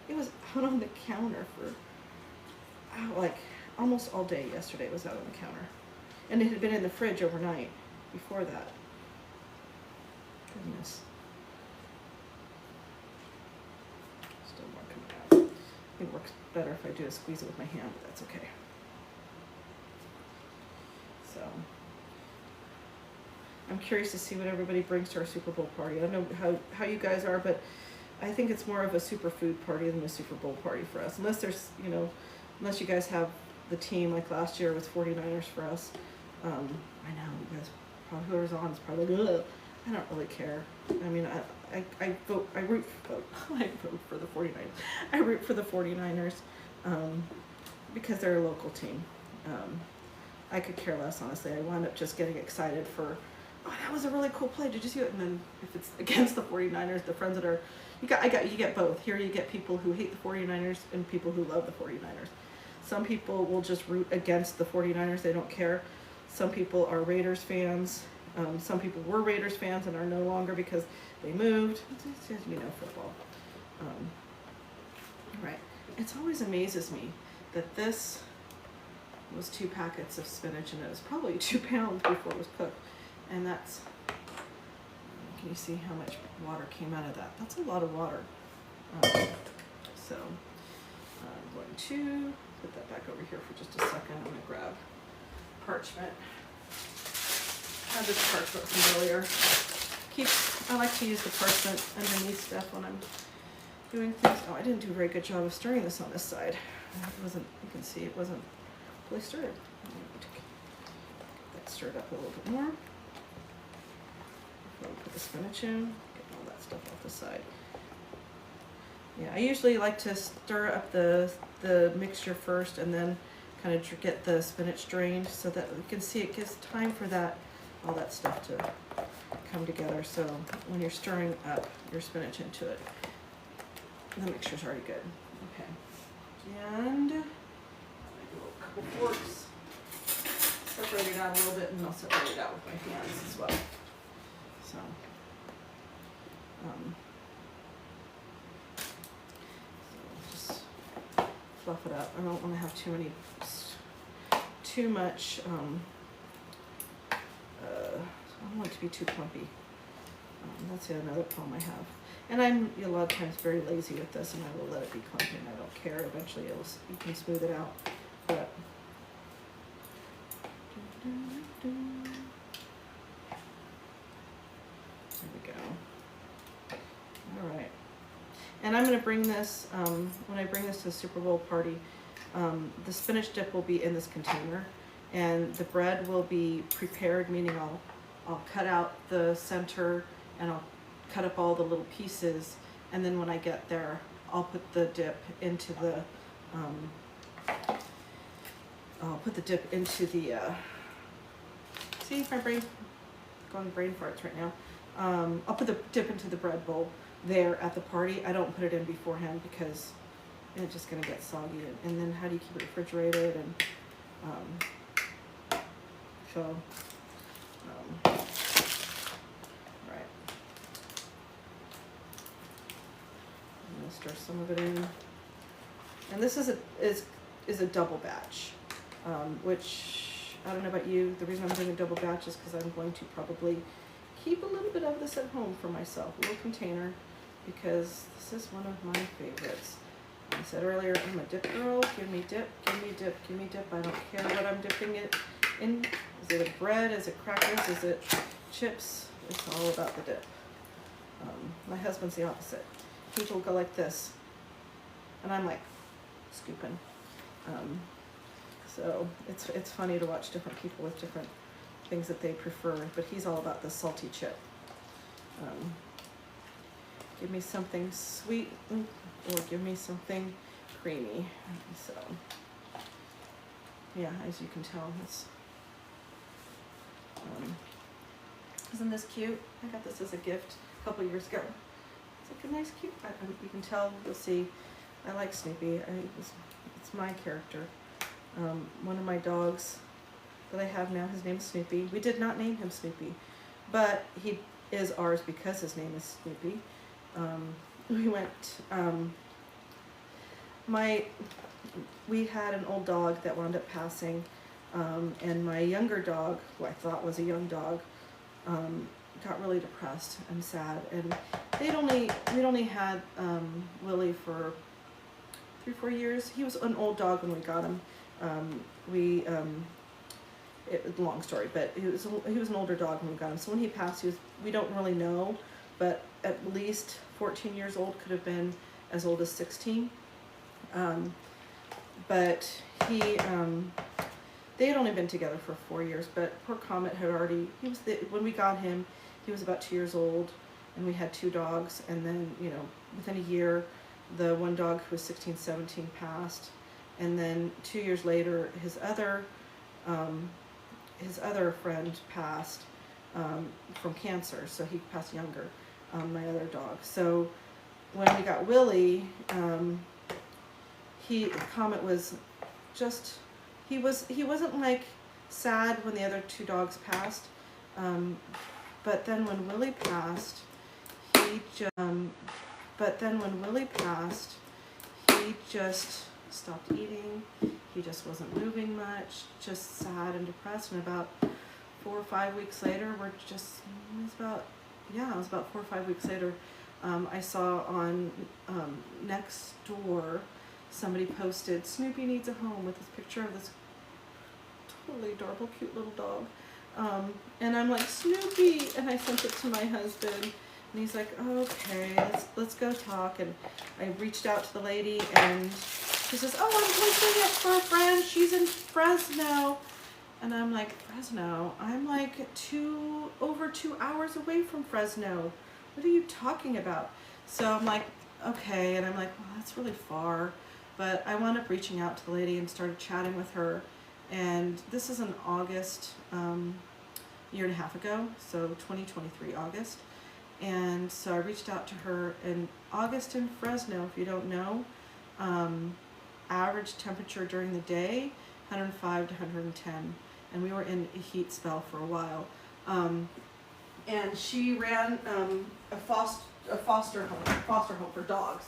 It was out on the counter for like almost all day yesterday. It was out on the counter, and it had been in the fridge overnight before that. Goodness. Still more coming out. I think it works better if I do squeeze it with my hand, but that's okay. So I'm curious to see what everybody brings to our Super Bowl party. I don't know how you guys are, but I think it's more of a superfood party than a Super Bowl party for us. Unless there's, unless you guys have the team like last year with 49ers for us. I know you guys, probably whoever's on is probably like, ugh. I don't really care. I mean, I vote for the 49ers. I root for the 49ers because they're a local team. I could care less, honestly. I wound up just getting excited for, oh, that was a really cool play. Did you see it? And then if it's against the 49ers, the friends that are, you get both. Here you get people who hate the 49ers and people who love the 49ers. Some people will just root against the 49ers. They don't care. Some people are Raiders fans. Some people were Raiders fans and are no longer because they moved. It's just, football. Right. It always amazes me that this was 2 packets of spinach and it was probably 2 pounds before it was cooked. And that's, can you see how much water came out of that? That's a lot of water. So I'm going to put that back over here for just a second. I'm going to grab parchment. I had this parchment from earlier. I like to use the parchment underneath stuff when I'm doing things. Oh, I didn't do a very good job of stirring this on this side. It wasn't, you can see it wasn't fully stirred. Get that stirred up a little bit more. Put the spinach in, get all that stuff off the side. Yeah, I usually like to stir up the mixture first and then kind of get the spinach drained so that you can see it gives time for all that stuff to come together. So when you're stirring up your spinach into it, the mixture's already good. Okay, and I'll make a couple forks. Separate it out a little bit, and I'll separate it out with my hands as well. So, just fluff it up. I don't want to have too much. I don't want it to be too clumpy. That's another problem I have. And I'm a lot of times very lazy with this, and I will let it be clumpy, and I don't care. Eventually, you can smooth it out. But there we go. All right. And I'm going to bring this, when I bring this to the Super Bowl party, the spinach dip will be in this container, and the bread will be prepared, meaning I'll cut out the center and I'll cut up all the little pieces, and then when I get there, I'll put the dip into the, see my brain, going brain farts right now. I'll put the dip into the bread bowl there at the party. I don't put it in beforehand because it's just gonna get soggy. And then how do you keep it refrigerated? And right. I'm gonna stir some of it in. And this is a double batch, which I don't know about you. The reason I'm doing a double batch is because I'm going to probably keep a little bit of this at home for myself, a little container, because this is one of my favorites. I said earlier, I'm a dip girl. Give me dip, give me dip, give me dip. I don't care what I'm dipping it in. Is it a bread? Is it crackers? Is it chips? It's all about the dip. My husband's the opposite. He will go like this, and I'm like scooping. So it's funny to watch different people with different things that they prefer, but he's all about the salty chip. Give me something sweet or give me something creamy. So yeah, as you can tell, it's isn't this cute? I got this as a gift a couple years ago. It's like a nice cute, you can tell, you'll see, I like Snoopy. It's my character. One of my dogs that I have now, his name is Snoopy. We did not name him Snoopy, but he is ours because his name is Snoopy. We had an old dog that wound up passing, and my younger dog, who I thought was a young dog, got really depressed and sad, and we'd only had Willie for 3-4 years. He was an old dog when we got him. Long story, but he was an older dog when we got him. So when he passed, we don't really know, but at least 14 years old, could have been as old as 16. But they had only been together for 4 years, but poor Comet had already, when we got him, he was about 2 years old, and we had 2 dogs, and then, within a year, the one dog who was 16, 17 passed, and then 2 years later, his other friend passed from cancer, so he passed younger, my other dog. So when we got Willie, Comet was just, he wasn't like sad when the other 2 dogs passed, but then when Willie passed, he just stopped eating. He just wasn't moving much, just sad and depressed. And about 4 or 5 weeks later, it was about 4 or 5 weeks later, I saw on next door, somebody posted, Snoopy needs a home, with this picture of this totally adorable, cute little dog. And I'm like, Snoopy, and I sent it to my husband, and he's like, okay, let's go talk. And I reached out to the lady, and she says, oh, I'm posting it for a friend, she's in Fresno. And I'm like, Fresno? I'm like over 2 hours away from Fresno. What are you talking about? So I'm like, okay, and I'm like, well, that's really far. But I wound up reaching out to the lady and started chatting with her. And this is in August, year and a half ago, so 2023 August. And so I reached out to her in August in Fresno, if you don't know, average temperature during the day, 105 to 110. And we were in a heat spell for a while. And she ran a foster home for dogs.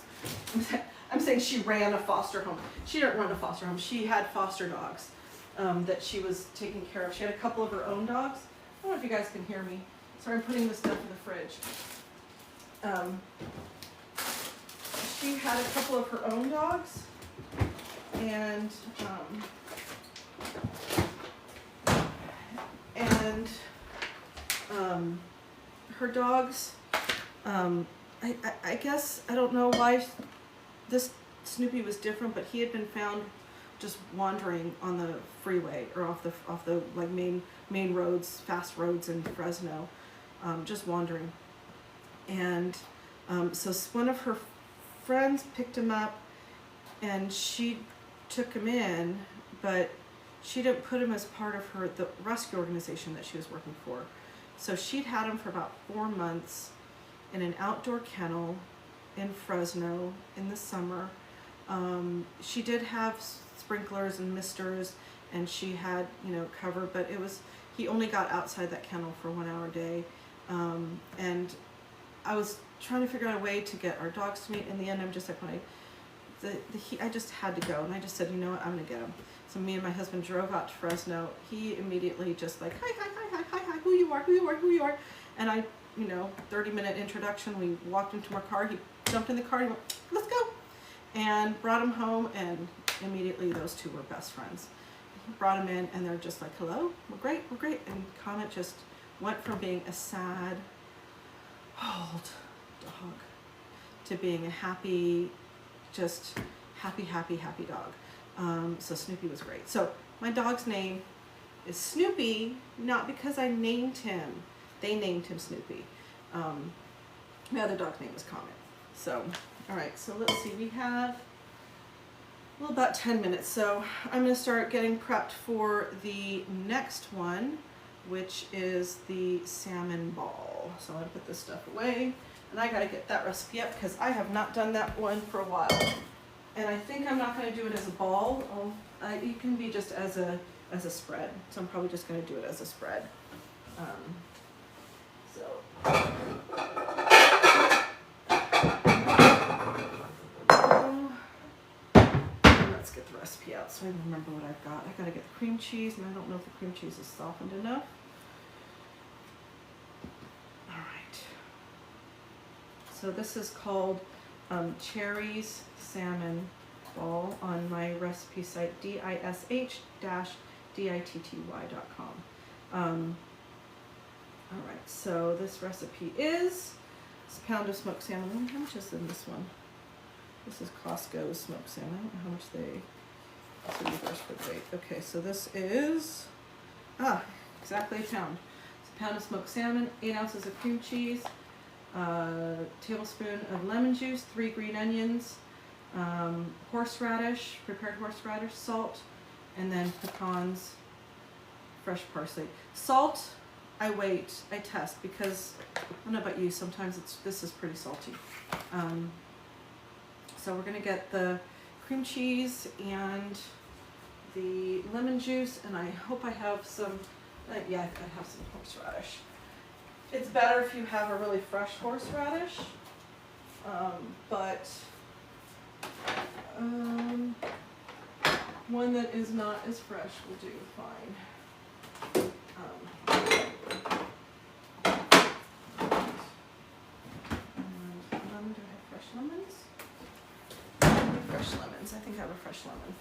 I'm saying she ran a foster home. She didn't run a foster home. She had foster dogs that she was taking care of. She had a couple of her own dogs. I don't know if you guys can hear me. Sorry, I'm putting this stuff in the fridge. She had a couple of her own dogs, and her dogs, I guess, I don't know why this Snoopy was different, but he had been found just wandering on the freeway or off the like main roads, fast roads in Fresno, just wandering. And so one of her friends picked him up, and she took him in, but she didn't put him as part of the rescue organization that she was working for. So she'd had him for about 4 months in an outdoor kennel in Fresno in the summer. She did have sprinklers and misters, and she had, cover, but he only got outside that kennel for 1 hour a day. And I was trying to figure out a way to get our dogs to meet. In the end, I'm just like, I just had to go, and I just said, you know what, I'm gonna get him. So me and my husband drove out to Fresno. He immediately just like, hi, who you are. And I, 30-minute introduction. We walked into our car. He jumped in the car. He went, let's go. And brought him home, and immediately those two were best friends. He brought him in, and they're just like, hello, we're great. And Comet just went from being a sad, old dog to being a happy, just happy dog. So Snoopy was great. So my dog's name is Snoopy, not because I named him. They named him Snoopy. My other dog's name was Comet. So, all right, so let's see. We have about 10 minutes. So I'm going to start getting prepped for the next one, which is the salmon ball. So I'm going to put this stuff away, and I got to get that recipe up because I have not done that one for a while. And I think I'm not going to do it as a ball. It can be just as a spread. So I'm probably just going to do it as a spread. Let's get the recipe out so I remember what I've got. I got to get the cream cheese, and I don't know if the cream cheese is softened enough. All right. So this is called Cherries Salmon Ball on my recipe site, dish-ditty.com. All right, so this recipe is a pound of smoked salmon. How much is in this one? This is Costco's smoked salmon. I don't know how much it's a reverse for weight. Okay, so this is, exactly a pound. It's a pound of smoked salmon, 8 ounces of cream cheese, a tablespoon of lemon juice, 3 green onions, horseradish, prepared horseradish, salt, and then pecans, fresh parsley. Salt, I test, because I don't know about you, sometimes this is pretty salty. So we're gonna get the cream cheese and the lemon juice, and I hope I have some, yeah, I have some horseradish. It's better if you have a really fresh horseradish, but one that is not as fresh will do fine. And fresh lemons. I think I have a fresh lemon.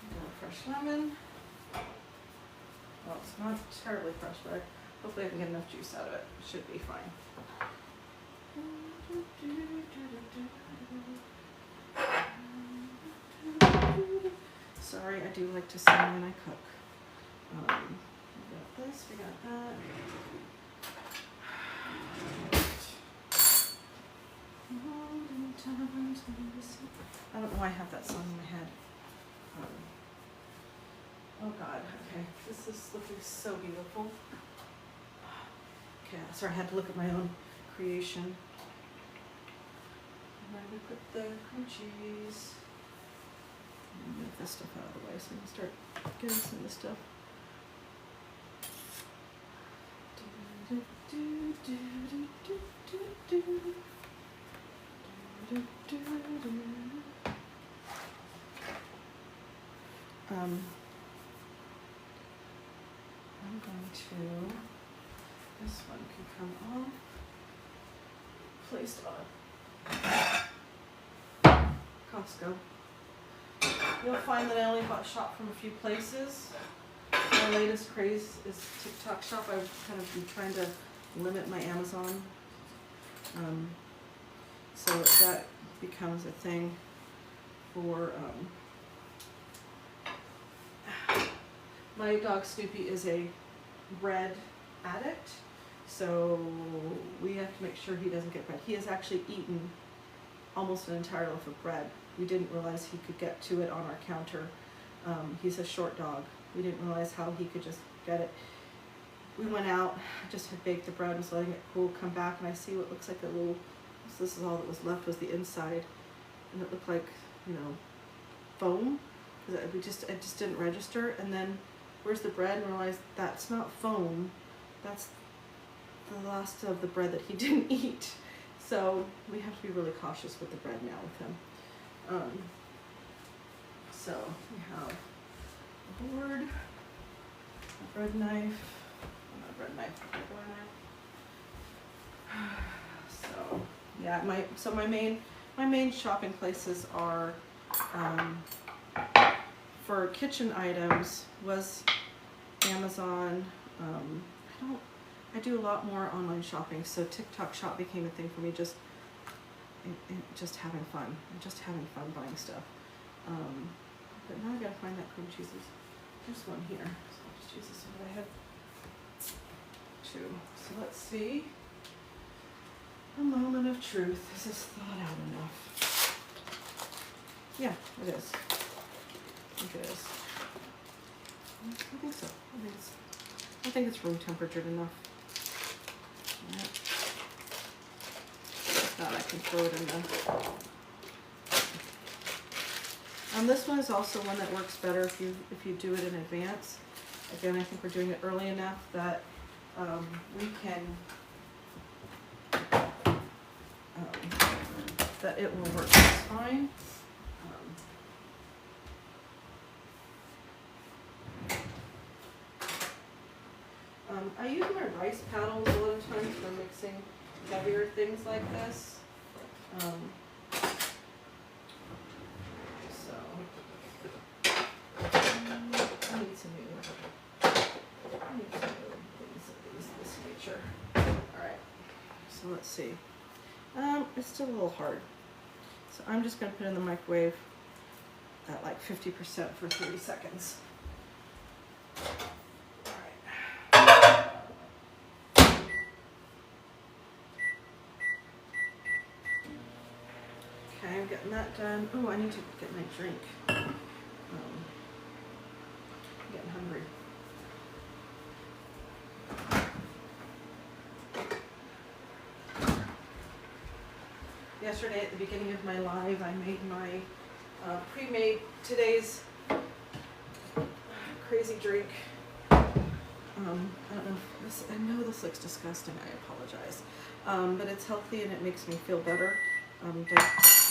And a fresh lemon. Well, it's not terribly fresh, but hopefully I can get enough juice out of it. It should be fine. Sorry, I do like to sing when I cook. We got this, we got that. I don't know why I have that song in my head. Oh God, okay, this is looking so beautiful. Okay, sorry, I had to look at my own creation. And I'm gonna put the cream cheese. Move this stuff out of the way so I can start getting some of this stuff. I'm going to, this one can come off, placed on Costco. You'll find that I only shop from a few places. My latest craze is TikTok shop. I've kind of been trying to limit my Amazon. So that becomes a thing for, my dog Snoopy is a bread addict. So we have to make sure he doesn't get bread. He has actually eaten almost an entire loaf of bread. We didn't realize he could get to it on our counter. He's a short dog. We didn't realize how he could just get it. We went out, just had baked the bread and was letting it cool, come back, and I see what looks like a little, so this is all that was left was the inside. And it looked like, you know, foam. It just didn't register. And then, where's the bread? And realized that's not foam. That's the last of the bread that he didn't eat. So we have to be really cautious with the bread now with him. So we have a board, a bread knife, not a bread knife, a regular knife. So yeah, my main shopping places are for kitchen items was Amazon. I do a lot more online shopping, so TikTok shop became a thing for me. Just having fun, buying stuff. But now I gotta find that cream cheese. There's one here, so I'll just use this one that I had two. So let's see. A moment of truth. Is this thought out enough? Yeah, it is. I think it is. I think so. I think it's room temperatured enough. Right. If not, I can throw it in the. This one is also one that works better if you do it in advance. Again, I think we're doing it early enough that we can that it will work just fine. I use my rice paddles a lot of times for mixing heavier things like this. So I need some new things of this nature. Alright, so let's see. It's still a little hard. So I'm just going to put it in the microwave at like 50% for 30 seconds. Okay, I'm getting that done. Oh, I need to get my drink. I'm getting hungry. Yesterday at the beginning of my live, I made my pre-made today's crazy drink. I don't know if this, I know this looks disgusting, I apologize. But it's healthy and it makes me feel better.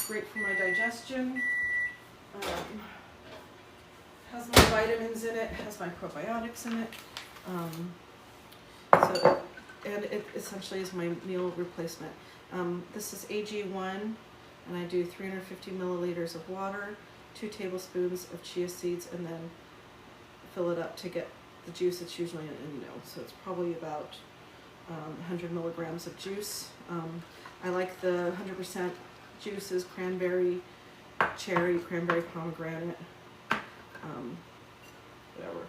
Great for my digestion. Has my vitamins in it, has my probiotics in it. So and it essentially is my meal replacement. This is AG1, and I do 350 milliliters of water, 2 tablespoons of chia seeds, and then fill it up to get the juice. It's usually so it's probably about 100 milligrams of juice. I like the 100% juices: cranberry, cherry, cranberry, pomegranate, whatever.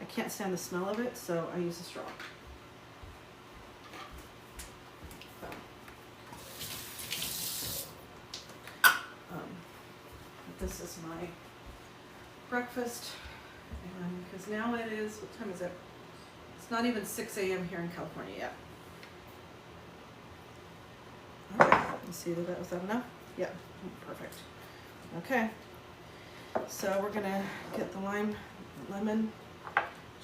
I can't stand the smell of it, so I use a straw. This is my breakfast, and because now it is, what time is it? It's not even 6 a.m. here in California yet. All right, let's see was that enough? Yeah, perfect. Okay, so we're gonna get the lemon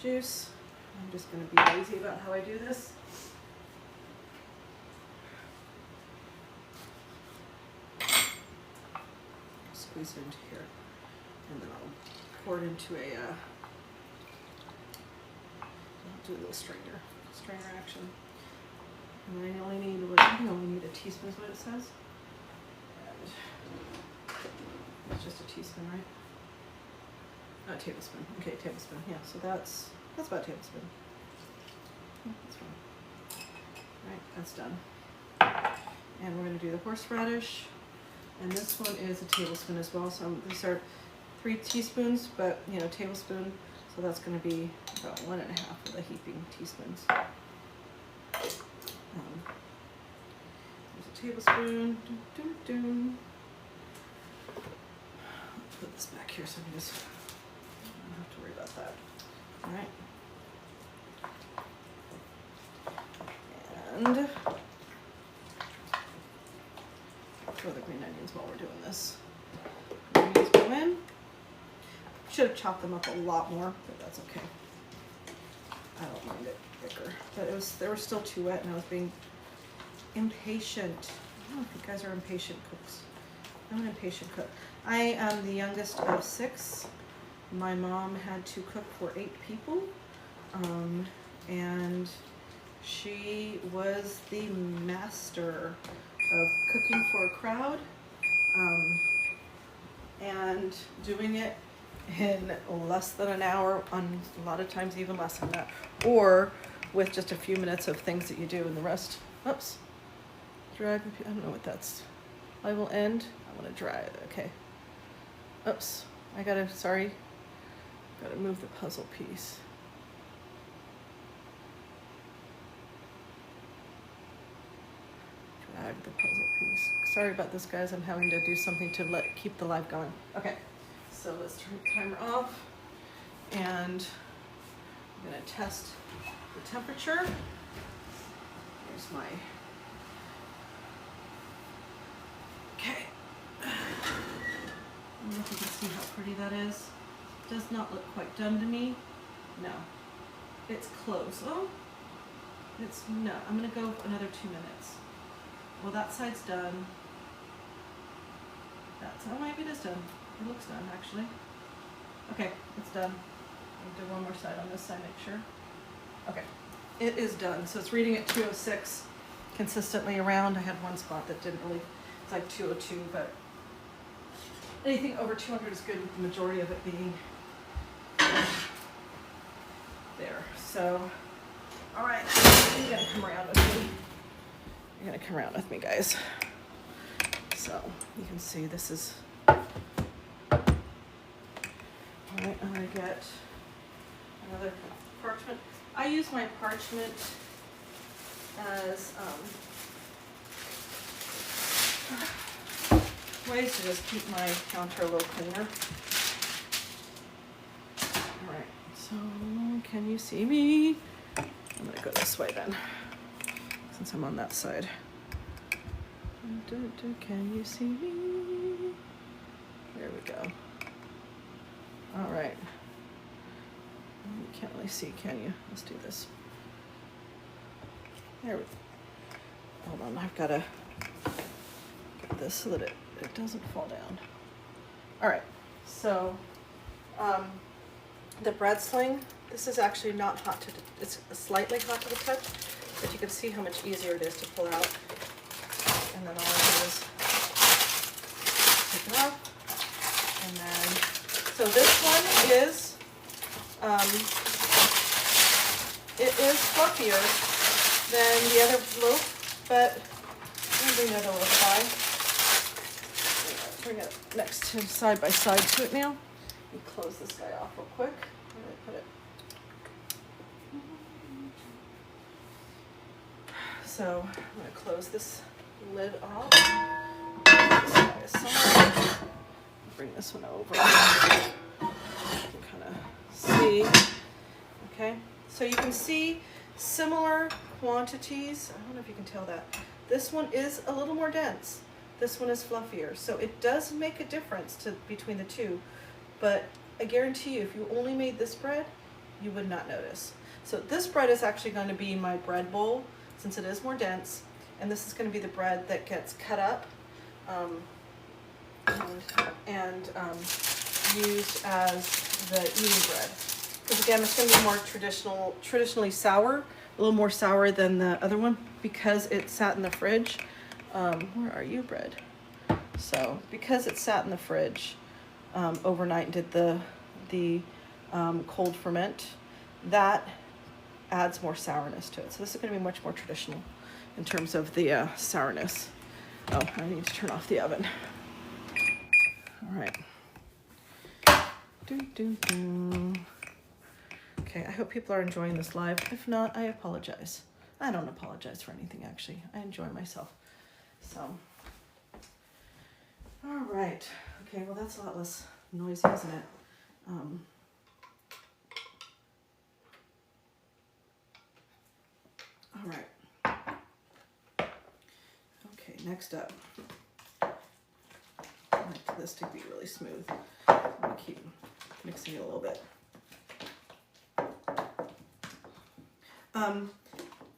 juice. I'm just gonna be lazy about how I do this. Squeeze it into here, and then I'll pour it into I'll do a little strainer action. And I only need, I think I only need a teaspoon is what it says. And it's just a teaspoon, right? A tablespoon. Okay, tablespoon. Yeah, so that's about a tablespoon. Yeah, that's fine. All right, that's done. And we're gonna do the horseradish. And this one is a tablespoon as well. So these are 3 teaspoons, but tablespoon. So that's going to be about 1.5 of the heaping teaspoons. There's a tablespoon. Put this back here so I can just don't have to worry about that. All right. And throw the green onions while we're doing this. Onions go in. Should have chopped them up a lot more, but that's okay. I don't mind it thicker, but they were still too wet, and I was being impatient. I don't know if you guys are impatient cooks. I'm an impatient cook. I am the youngest of 6. My mom had to cook for 8 people, and she was the master of cooking for a crowd, and doing it in less than an hour, on a lot of times even less than that, or with just a few minutes of things that you do, and the rest, oops, drag, I don't know what that's, I will end, I want to dry it, okay, oops, gotta move the puzzle piece. Drag the puzzle piece. Sorry about this, guys, I'm having to do something to keep the live going. Okay. So let's turn the timer off, and I'm going to test the temperature. Here's my, okay. I don't know if you can see how pretty that is. Does not look quite done to me. No, it's close. Oh, no, I'm going to go another 2 minutes. Well, that side's done. Maybe it is done. It looks done, actually. Okay, it's done. I'll do one more side on this side, make sure. Okay, it is done. So it's reading at 206 consistently around. I had one spot that didn't really, it's like 202, but anything over 200 is good, with the majority of it being there. So, all right, you're gonna come around with me. You're gonna come around with me, guys. So you can see this is, all right, I'm gonna get another parchment. I use my parchment as ways to just keep my counter a little cleaner. All right, so can you see me? I'm gonna go this way then, since I'm on that side. Can you see me? There we go. All right. You can't really see, can you? Let's do this. There we go. Hold on, I've got to get this so that it doesn't fall down. All right, so the bread sling, this is actually not hot to, it's slightly hot to the touch, but you can see how much easier it is to pull out. And then all I do is take it off. And then, so this one is, it is fluffier than the other loaf, but I'm gonna bring the other loaf by. Bring it next to side by side to it now. Let me close this guy off real quick. Where did I put it? So I'm going to close this lid off. This guy aside. Bring this one over. You can kind of see. Okay, so you can see similar quantities. I don't know if you can tell that. This one is a little more dense. This one is fluffier. So it does make a difference between the two. But I guarantee you, if you only made this bread, you would not notice. So this bread is actually going to be my bread bowl, since it is more dense, and this is going to be the bread that gets cut up and used as the eating bread. Because again, it's going to be more traditionally sour, a little more sour than the other one because it sat in the fridge. Where are you, bread? So because it sat in the fridge overnight and did the cold ferment, that adds more sourness to it. So this is going to be much more traditional in terms of the sourness. Oh, I need to turn off the oven. All right. Okay, I hope people are enjoying this live. If not, I apologize. I don't apologize for anything, actually. I enjoy myself. So, all right. Okay, well, that's a lot less noisy, isn't it? All right. Okay, next up. I like this to be really smooth. I'm gonna keep mixing it a little bit.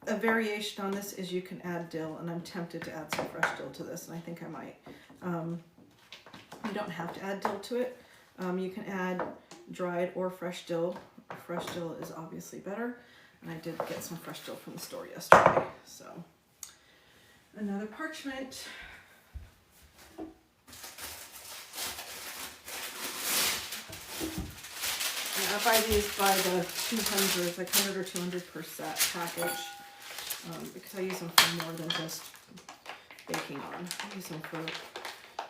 A variation on this is you can add dill, and I'm tempted to add some fresh dill to this, and I think I might. You don't have to add dill to it. You can add dried or fresh dill. Fresh dill is obviously better. And I did get some fresh dill from the store yesterday. So, another parchment. And I buy these by the 200, like 100 or 200 per set package, because I use them for more than just baking on. I use them for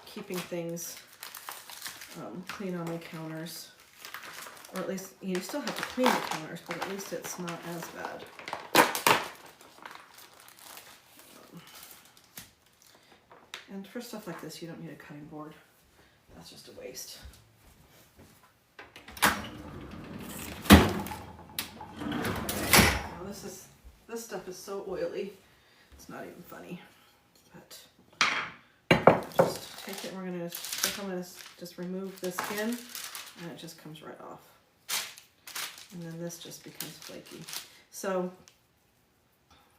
keeping things clean on my counters. Or at least, you still have to clean the counters, but at least it's not as bad. And for stuff like this, you don't need a cutting board. That's just a waste. Now this stuff is so oily, it's not even funny. But just take it, I'm gonna just remove the skin, and it just comes right off. And then this just becomes flaky. So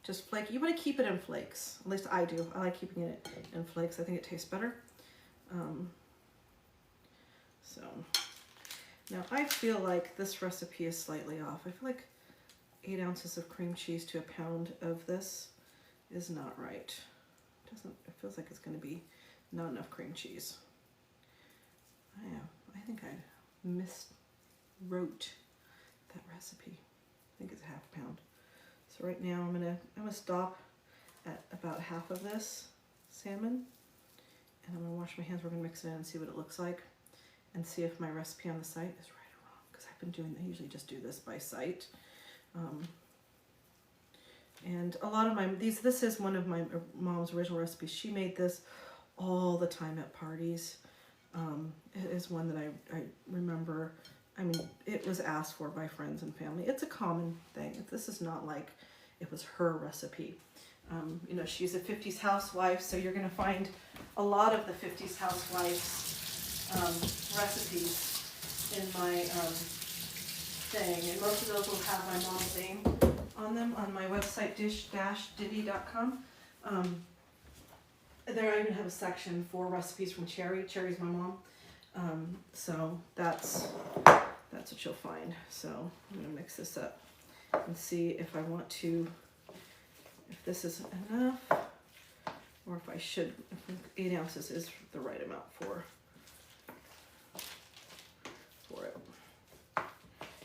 just flaky. You want to keep it in flakes. At least I do. I like keeping it in flakes. I think it tastes better. So now I feel like this recipe is slightly off. I feel like 8 ounces of cream cheese to a pound of this is not right. It feels like it's going to be not enough cream cheese. I think I miswrote that recipe. I think it's a half pound. So right now I'm gonna stop at about half of this salmon, and I'm gonna wash my hands. We're gonna mix it in and see what it looks like, and see if my recipe on the site is right or wrong. Because I usually just do this by sight. And a lot of this is one of my mom's original recipes. She made this all the time at parties. It is one that I remember. I mean, it was asked for by friends and family. It's a common thing. This is not like it was her recipe. You know, she's a 50s housewife, so you're going to find a lot of the 50s housewives recipes in my thing. And most of those will have my mom's name on them on my website, dish-ditty.com. There I even have a section for recipes from Cherry. Cherry's my mom. So that's what you'll find. So I'm going to mix this up and see if I want to if this is enough, or if I should, if 8 ounces is the right amount for it.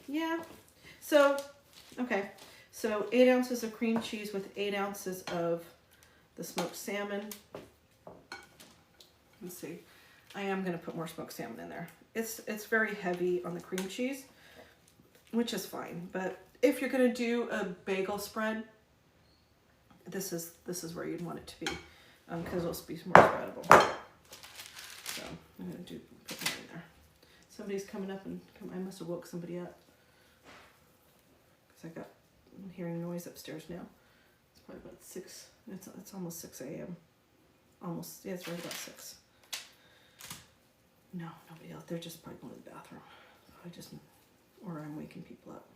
Yeah, so, okay, so 8 ounces of cream cheese with 8 ounces of the smoked salmon. Let's see, I am gonna put more smoked salmon in there. It's very heavy on the cream cheese, which is fine, but if you're gonna do a bagel spread, this is where you'd want it to be, because it'll be more spreadable. So I'm gonna put more in there. Somebody's coming up and I must have woke somebody up because I'm hearing noise upstairs now. It's probably about 6. It's almost 6 a.m. Almost, yeah, it's right about 6. No, nobody else. They're just probably going to the bathroom. Or I'm waking people up.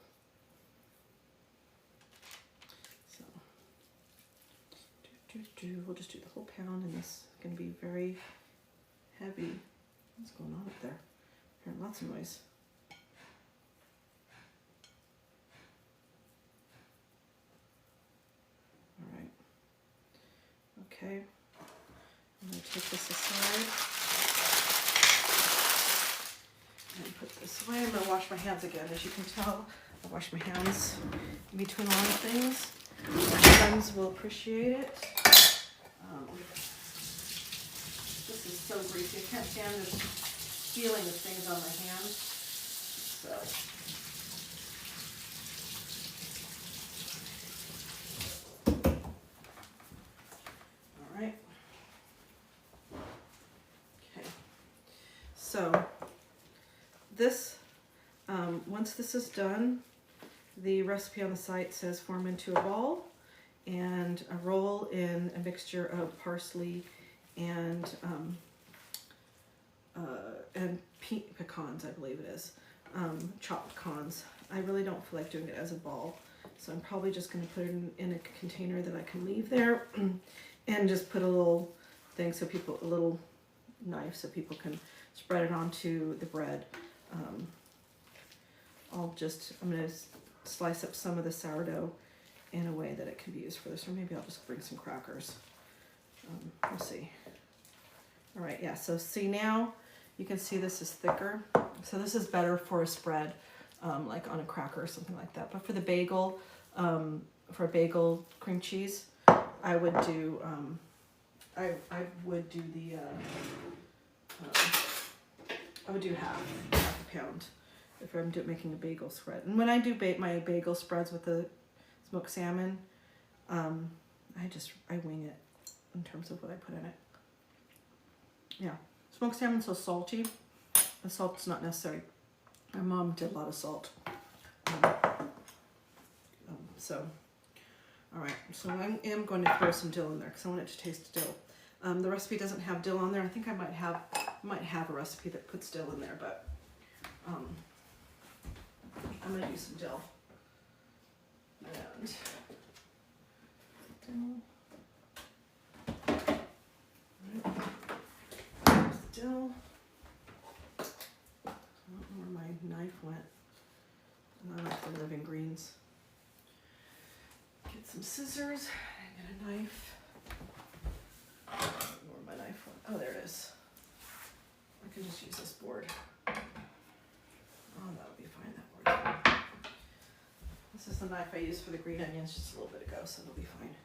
So, we'll just do the whole pound, and this is going to be very heavy. What's going on up there? Hearing lots of noise. All right. Okay. I'm going to take this aside and put this away. I'm going to wash my hands again. As you can tell, I wash my hands in between a lot of things. My friends will appreciate it. This is so greasy. I can't stand this feeling of things on my hands. So. All right. Okay. So this, once this is done, the recipe on the site says form into a ball and roll in a mixture of parsley and pecans, I believe it is, chopped pecans. I really don't feel like doing it as a ball, so I'm probably just going to put it in a container that I can leave there and just put a little thing so a little knife so people can spread it onto the bread. I'm going to slice up some of the sourdough in a way that it can be used for this, or maybe I'll just bring some crackers. We'll see. All right, yeah, so see now, you can see this is thicker. So this is better for a spread, like on a cracker or something like that. But for the bagel, for a bagel cream cheese, I would do, I would do half a pound if I'm making a bagel spread. And when I do my bagel spreads with the smoked salmon, I wing it in terms of what I put in it. Yeah, smoked salmon's so salty. The salt's not necessary. My mom did a lot of salt. So, all right. So I am going to throw some dill in there because I want it to taste dill. The recipe doesn't have dill on there. I think I might have a recipe that puts dill in there, but I'm going to use some dill. And dill. I don't know where my knife went. I like the living greens. Get some scissors and get a knife. I don't know where my knife went. Oh, there it is. I can just use this board. Oh, that'll be fine. That board's fine. This is the knife I used for the green onions just a little bit ago, so it'll be fine.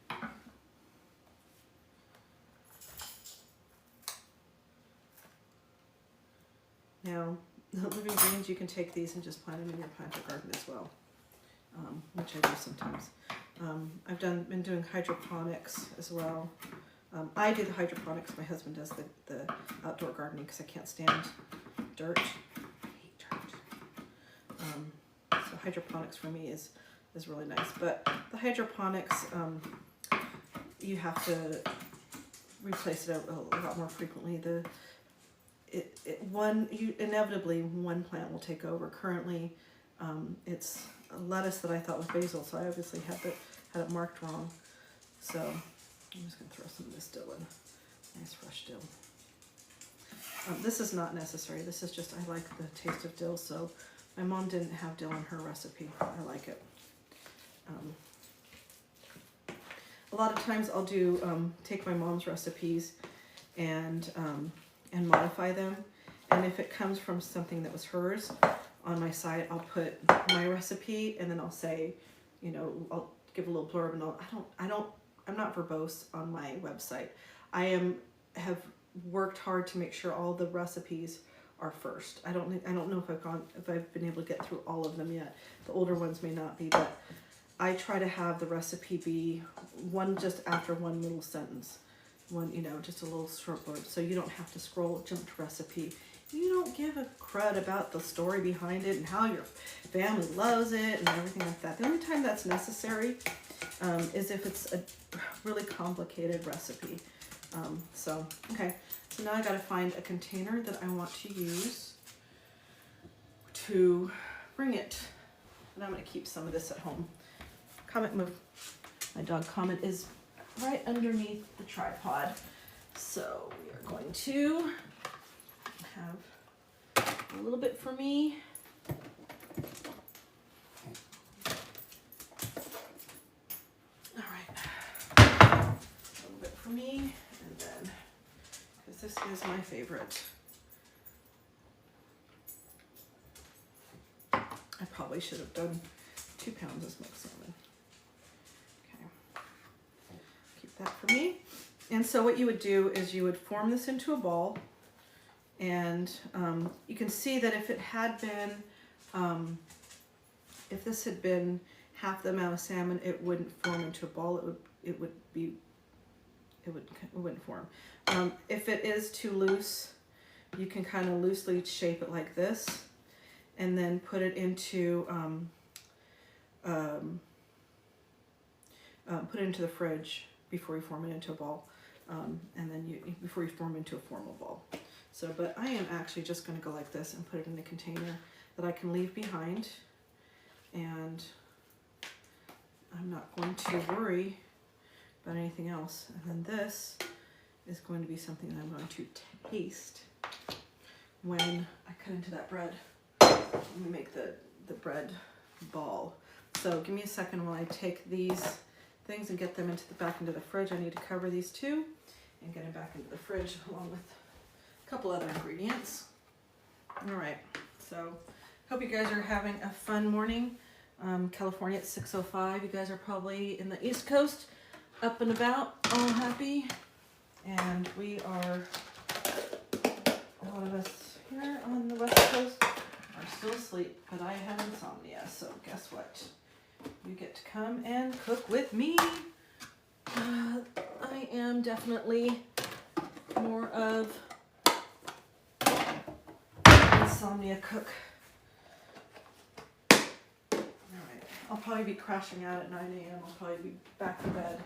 Now, the living greens, you can take these and just plant them in your planter garden as well, which I do sometimes. I've been doing hydroponics as well. I do the hydroponics. My husband does the outdoor gardening because I can't stand dirt. I hate dirt. So hydroponics for me is really nice. But the hydroponics, you have to replace it a lot more frequently. Inevitably one plant will take over. Currently, it's a lettuce that I thought was basil, so I obviously had it marked wrong. So I'm just going to throw some of this dill in. Nice fresh dill. This is not necessary. This is just, I like the taste of dill, so my mom didn't have dill in her recipe. I like it. a lot of times I'll do take my mom's recipes and modify them. And if it comes from something that was hers, on my site I'll put my recipe, and then I'll say, you know, I'll give a little blurb, and I'm not verbose on my website. Have worked hard to make sure all the recipes are first. I don't know if I've been able to get through all of them yet. The older ones may not be, but I try to have the recipe be one just after one little sentence. One, you know, just a little short blurb, so you don't have to jump to recipe. You don't give a crud about the story behind it and how your family loves it and everything like that. The only time that's necessary is if it's a really complicated recipe. Okay, so now I gotta find a container that I want to use to bring it. And I'm gonna keep some of this at home. Comet move. My dog Comet is right underneath the tripod. So we are going to have a little bit for me. All right, a little bit for me, and then, because this is my favorite. I probably should have done 2 pounds of smoked salmon. Okay, keep that for me. And so what you would do is you would form this into a ball, and you can see that if it had been, if this had been half the amount of salmon, it wouldn't form into a ball. It wouldn't form. If it is too loose, you can kind of loosely shape it like this, and then put it into the fridge before you form it into a ball, and then before you form it into a formal ball. So, but I am actually just going to go like this and put it in a container that I can leave behind, and I'm not going to worry about anything else. And then this is going to be something that I'm going to taste when I cut into that bread. Let me make the bread ball. So give me a second while I take these things and get them back into the fridge. I need to cover these two and get them back into the fridge along with a couple other ingredients. All right, so hope you guys are having a fun morning. California at 6:05. You guys are probably in the East Coast, up and about, all happy. And we are, a lot of us here on the West Coast are still asleep, but I have insomnia, so guess what? You get to come and cook with me. I am definitely more of insomnia cook. Alright, I'll probably be crashing out at 9 a.m. I'll probably be back in bed.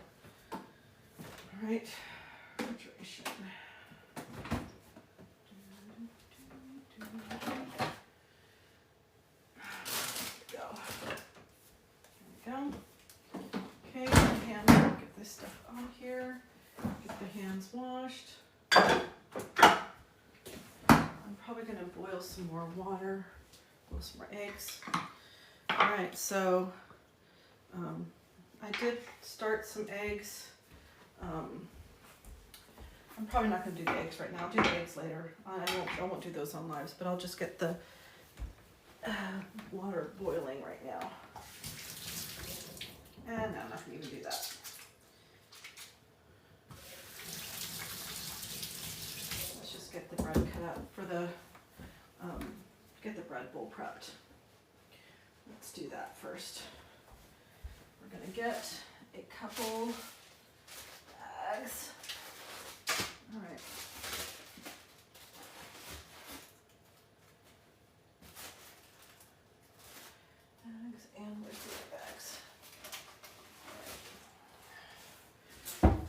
Alright, refrigeration. Go. Okay, get this stuff on here. Get the hands washed. I'm probably going to boil some more water, boil some more eggs. All right, so I did start some eggs. I'm probably not going to do the eggs right now. I'll do the eggs later. I won't do those on lives, but I'll just get the water boiling right now. And no, I'm not going to even do that. Let's just get the bread cut out for the, get the bread bowl prepped. Let's do that first. We're going to get a couple bags. All right. Bags, and where's the other bags?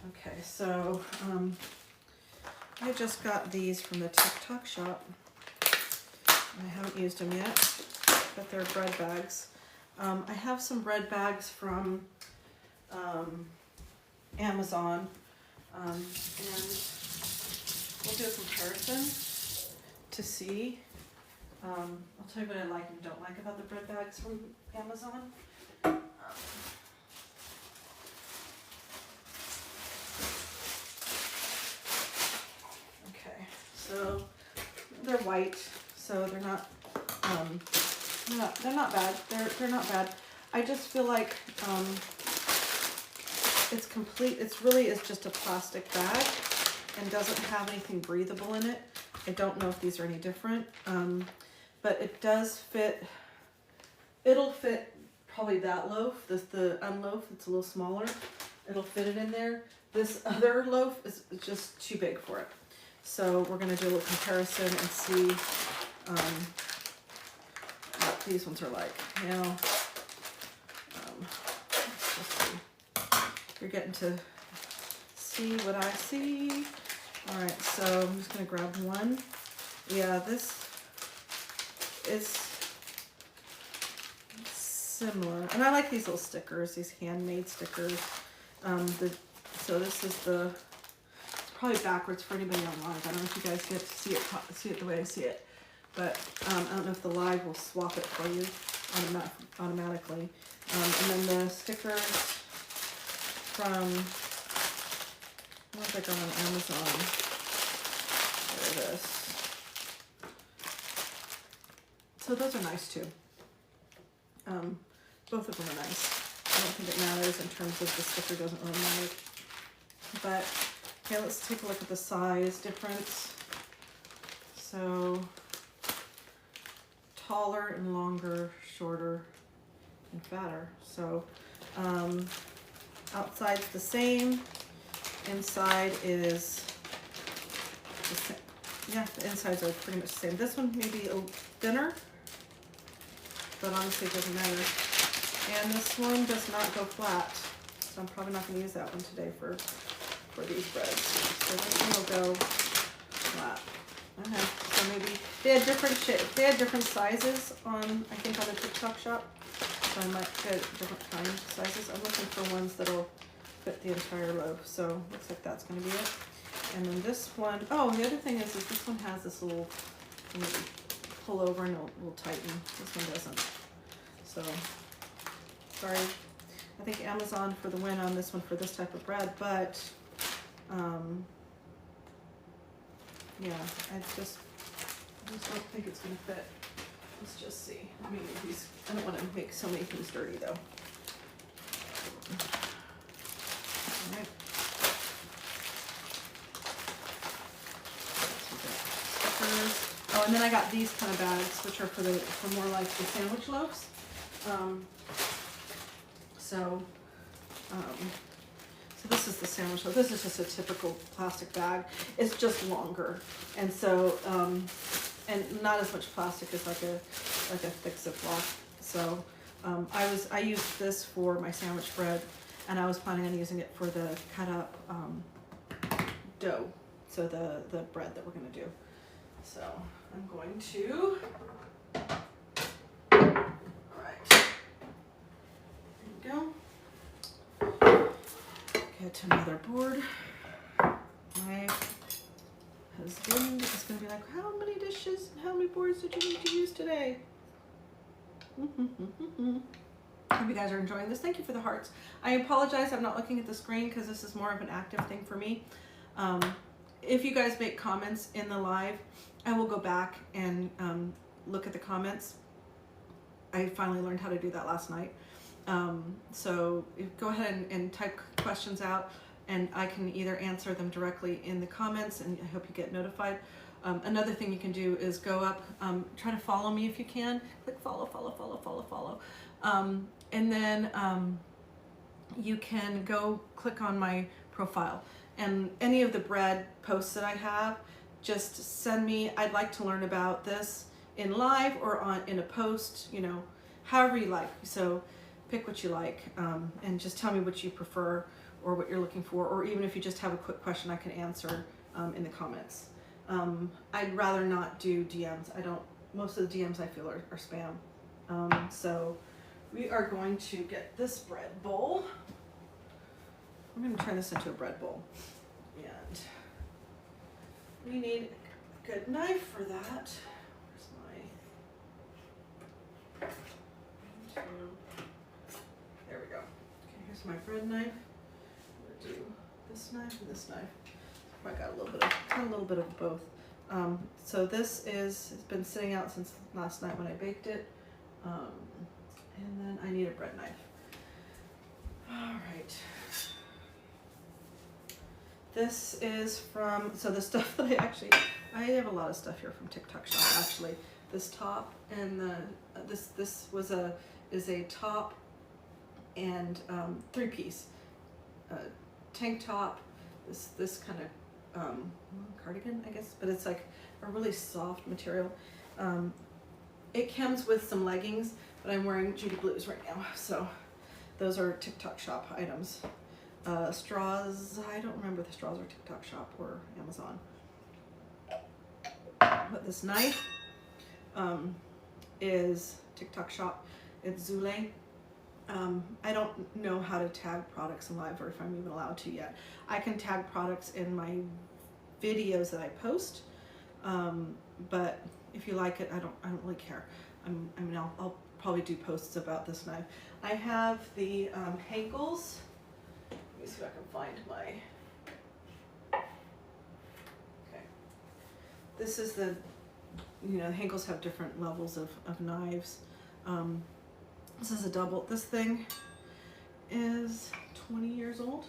Okay, so I just got these from the TikTok shop. I haven't used them yet, but they're bread bags. I have some bread bags from Amazon, and we'll do a comparison to see. I'll tell you what I like and don't like about the bread bags from Amazon. white, so they're not bad. They're not bad. I just feel like it's complete. It's really is just a plastic bag and doesn't have anything breathable in it. I don't know if these are any different, but it does fit. It'll fit probably that loaf. The unloaf, it's a little smaller. It'll fit it in there. This other loaf is just too big for it. So we're gonna do a little comparison and see what these ones are like. Now, let's just see. You're getting to see what I see. All right, so I'm just gonna grab one. Yeah, this is similar, and I like these little stickers, these handmade stickers. So this is it's probably backwards for anybody on live. I don't know if you guys get to see it the way I see it, but I don't know if the live will swap it for you automatically. And then the stickers from, what have I got on Amazon? There it is. So those are nice too. Both of them are nice. I don't think it matters in terms of the sticker doesn't really matter. But okay, let's take a look at the size difference. So taller and longer, shorter and fatter. So outside's the same, inside is the same. Yeah, the insides are pretty much the same. This one may be a little thinner, but honestly it doesn't matter. And this one does not go flat, so I'm probably not going to use that one today for these breads. So this one will go flat. Okay, so maybe they had different sizes on, I think, on the TikTok shop, so I might get different kind of sizes. I'm looking for ones that'll fit the entire loaf, so looks like that's going to be it. And then this one, oh, the other thing is this one has this little, you pull over and it will tighten. This one doesn't. So, sorry. I think Amazon for the win on this one for this type of bread, but yeah, I just don't think it's gonna fit. Let's just see. I mean, I don't want to make so many things dirty though. All right. Oh, and then I got these kind of bags, which are for more like the sandwich loaves. So this is the sandwich loaf. This is just a typical plastic bag. It's just longer, and so and not as much plastic as like a thick Ziploc. So I used this for my sandwich bread, and I was planning on using it for the cut up dough. So the bread that we're gonna do. So I'm going to, all right, there we go. Get another board. My husband is going to be like, how many dishes and how many boards did you need to use today? Hope you guys are enjoying this. Thank you for the hearts. I apologize, I'm not looking at the screen because this is more of an active thing for me. If you guys make comments in the live, I will go back and look at the comments. I finally learned how to do that last night. So go ahead and type questions out, and I can either answer them directly in the comments, and I hope you get notified. Another thing you can do is go up, try to follow me if you can. Click follow. And then you can go click on my profile. And any of the bread posts that I have, just send me, I'd like to learn about this in live or in a post, you know, however you like. So pick what you like, and just tell me what you prefer or what you're looking for, or even if you just have a quick question I can answer in the comments. I'd rather not do DMs. Most of the DMs I feel are spam. So we are going to get this bread bowl. I'm going to turn this into a bread bowl, and we need a good knife for that. Where's my, there we go. Okay, here's my bread knife. I'm going to do this knife and this knife. I got a little bit of both. So this has been sitting out since last night when I baked it. And then I need a bread knife. All right. This is from, so the stuff that I have a lot of stuff here from TikTok Shop actually. This top and the, this is a top and 3-piece tank top, this kind of cardigan, I guess, but it's like a really soft material. It comes with some leggings, but I'm wearing Judy Blues right now, so those are TikTok Shop items. Straws, I don't remember if the straws are TikTok Shop or Amazon. But this knife is TikTok Shop. It's Zule. I don't know how to tag products in live, or if I'm even allowed to yet. I can tag products in my videos that I post, but if you like it, I don't really care. I mean, I'll probably do posts about this knife. I have the Henckels. Let me see if I can find my. Okay, this is the, Henckels have different levels of knives. This is a double. This thing is 20 years old,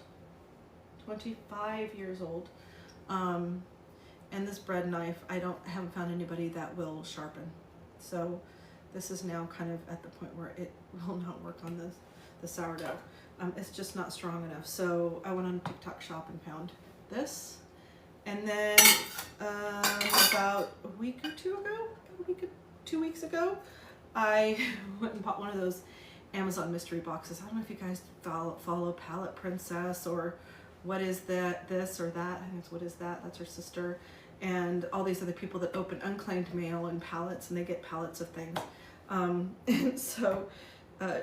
25 years old. And this bread knife, I haven't found anybody that will sharpen. So this is now kind of at the point where it will not work on the sourdough. It's just not strong enough. So I went on TikTok Shop and found this. And then about a week or two ago, 2 weeks ago, I went and bought one of those Amazon mystery boxes. I don't know if you guys follow Palette Princess or what is that, this or that. I think it's What Is That, that's her sister. And all these other people that open unclaimed mail and pallets, and they get pallets of things. And so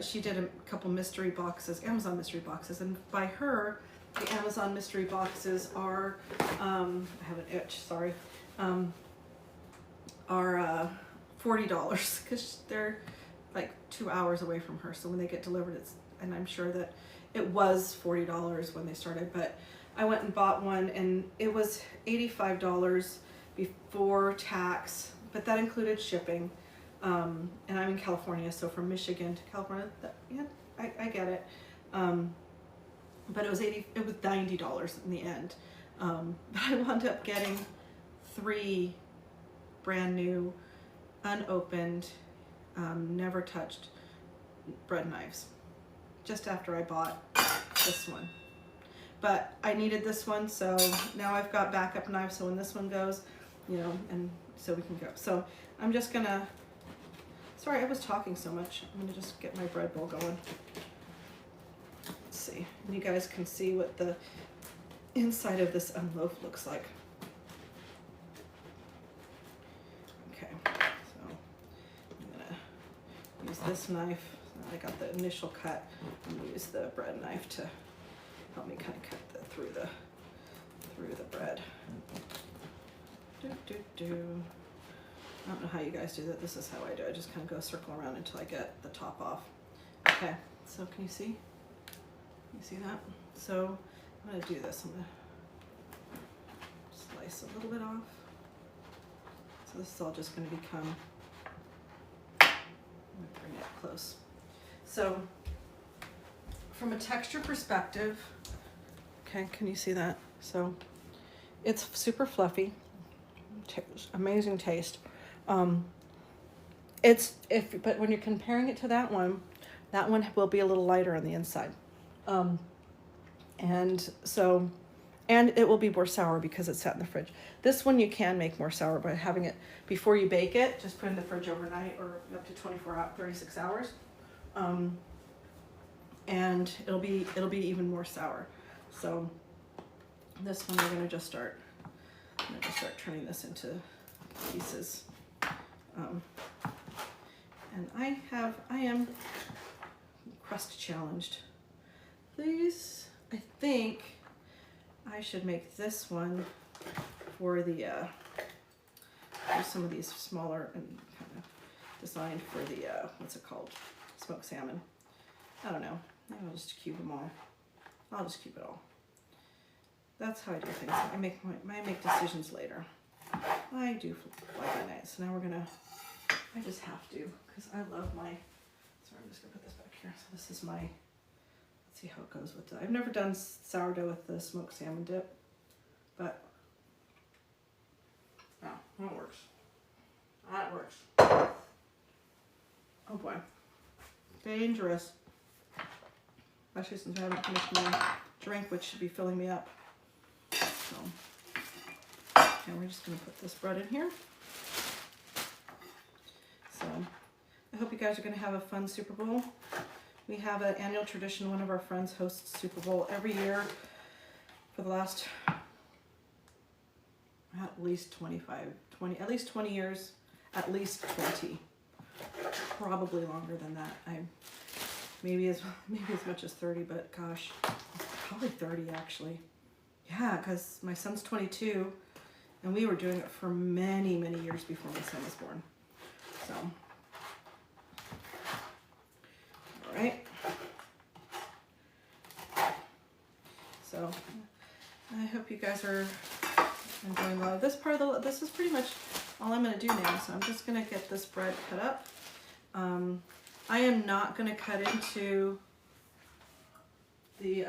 she did a couple mystery boxes, Amazon mystery boxes. And by her, the Amazon mystery boxes are, I have an itch, sorry, are $40 because they're like 2 hours away from her. So when they get delivered, and I'm sure that it was $40 when they started, but I went and bought one and it was $85 before tax, but that included shipping. And I'm in California, so from Michigan to California, yeah, I get it. But it was $90 in the end. But I wound up getting 3 brand new, unopened, never touched bread knives just after I bought this one. But I needed this one, so now I've got backup knives, so when this one goes, and so we can go. So I'm just gonna, sorry I was talking so much, I'm gonna just get my bread bowl going. Let's see, and you guys can see what the inside of this loaf looks like. Okay, so I'm gonna use this knife. I got the initial cut. I'm gonna use the bread knife to help me kind of cut through the bread. I don't know how you guys do that. This is how I do. I just kind of go circle around until I get the top off. Okay, so can you see? You see that? So I'm gonna do this. I'm gonna slice a little bit off. So this is all just gonna become, I'm gonna bring it close. So from a texture perspective, okay, can you see that? So it's super fluffy, amazing taste. But when you're comparing it to that one will be a little lighter on the inside. And it will be more sour because it's sat in the fridge. This one you can make more sour by having it before you bake it, just put it in the fridge overnight or up to 36 hours. And it'll be even more sour. So this one I'm gonna just start turning this into pieces. And I am crust challenged. These, I think I should make this one for the for some of these smaller and kind of designed for the what's it called, smoked salmon. I don't know. Maybe I'll just cube them all. I'll just cube it all. That's how I do things. I make decisions later. I do like it nice. So now we're gonna, I just have to, because I love my, sorry, I'm just gonna put this back here. So this is my, let's see how it goes with it. I've never done sourdough with the smoked salmon dip, but, oh, that works. That works. Oh boy. Dangerous. Especially since I haven't finished my drink, which should be filling me up. So, and we're just gonna put this bread in here. So, I hope you guys are gonna have a fun Super Bowl. We have an annual tradition. One of our friends hosts Super Bowl every year for the last at least 20, at least 20 years, at least 20. Probably longer than that. Maybe as much as 30, but gosh, probably 30 actually. Yeah, because my son's 22, and we were doing it for many, many years before my son was born. So, all right. So, I hope you guys are enjoying a lot of this part of this is pretty much all I'm going to do now. So I'm just going to get this bread cut up. I am not going to cut into the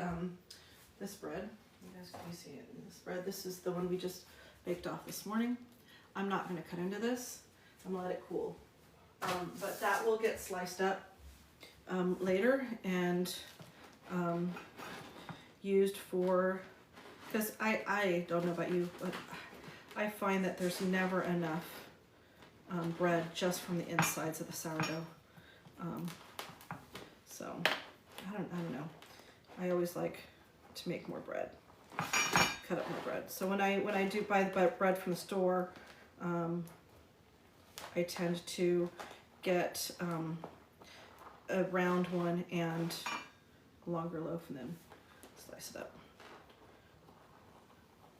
this bread. You guys can see it in this bread. This is the one we just baked off this morning. I'm not going to cut into this. I'm going to let it cool. But that will get sliced up later and used for, because I don't know about you, but I find that there's never enough bread just from the insides of the sourdough. So I don't know. I always like to make more bread, cut up more bread. So when I do buy the bread from the store, I tend to get a round one and a longer loaf and then slice it up.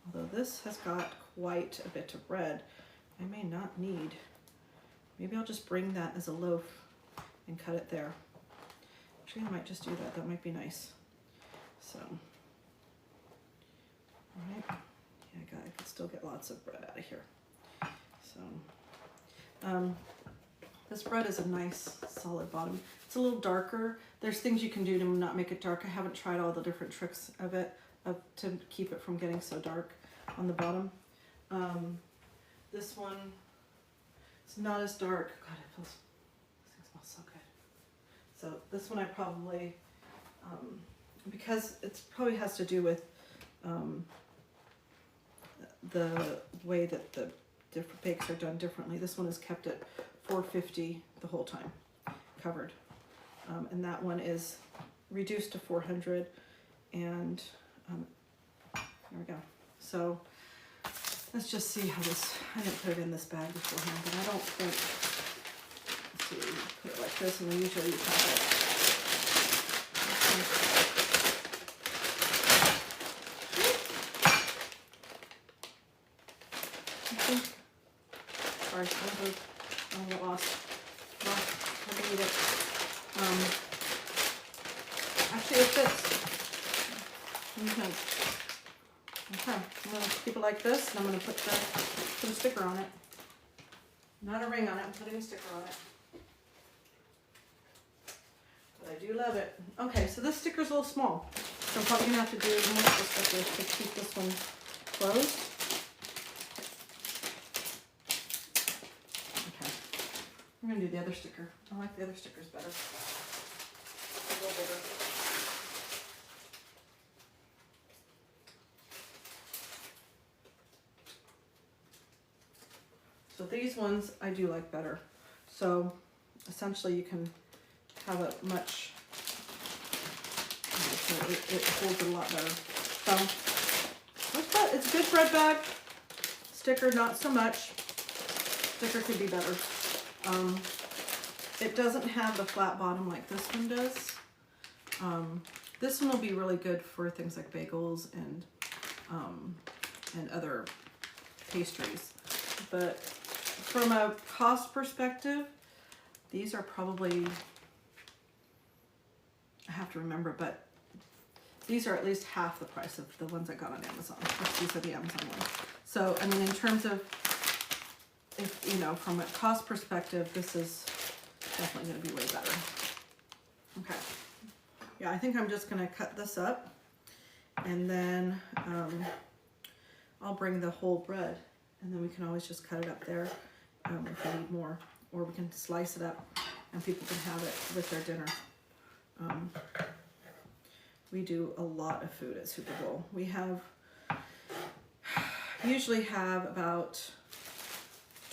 Although this has got quite a bit of bread, I may not need. Maybe I'll just bring that as a loaf and cut it there. Actually, I might just do that. That might be nice. So, all right. Yeah, I could still get lots of bread out of here. So, this bread is a nice solid bottom. It's a little darker. There's things you can do to not make it dark. I haven't tried all the different tricks of it to keep it from getting so dark on the bottom. This one, it's not as dark. God, this thing smells so good. So this one I probably, because it probably has to do with the way that the different bakes are done differently. This one is kept at 450 the whole time, covered. And that one is reduced to 400, and there we go. So let's just see how this, I didn't put it in this bag beforehand, but I don't think, let's see, put it like this, and usually you have it. I think, sorry, I'll get lost. I can eat it. Actually, it fits. Okay, I'm going to keep it like this, and I'm going to put a sticker on it. Not a ring on it, I'm putting a sticker on it. But I do love it. Okay, so this sticker's a little small, so I'm probably going to have to do multiple stickers to keep this one closed. Okay, I'm going to do the other sticker. I like the other stickers better. A little bigger. So these ones I do like better. So essentially you can have it much, it holds a lot better. So it's a good bread bag. Sticker, not so much. Sticker could be better. It doesn't have the flat bottom like this one does. This one will be really good for things like bagels and other pastries. But from a cost perspective, these are probably, I have to remember, but these are at least half the price of the ones I got on Amazon. These are the Amazon ones. So, I mean, in terms of if, you know, from a cost perspective, this is definitely going to be way better. Okay. Yeah, I think I'm just going to cut this up, and then I'll bring the whole bread, and then we can always just cut it up there if we need more, or we can slice it up and people can have it with their dinner. We do a lot of food at Super Bowl. We usually have about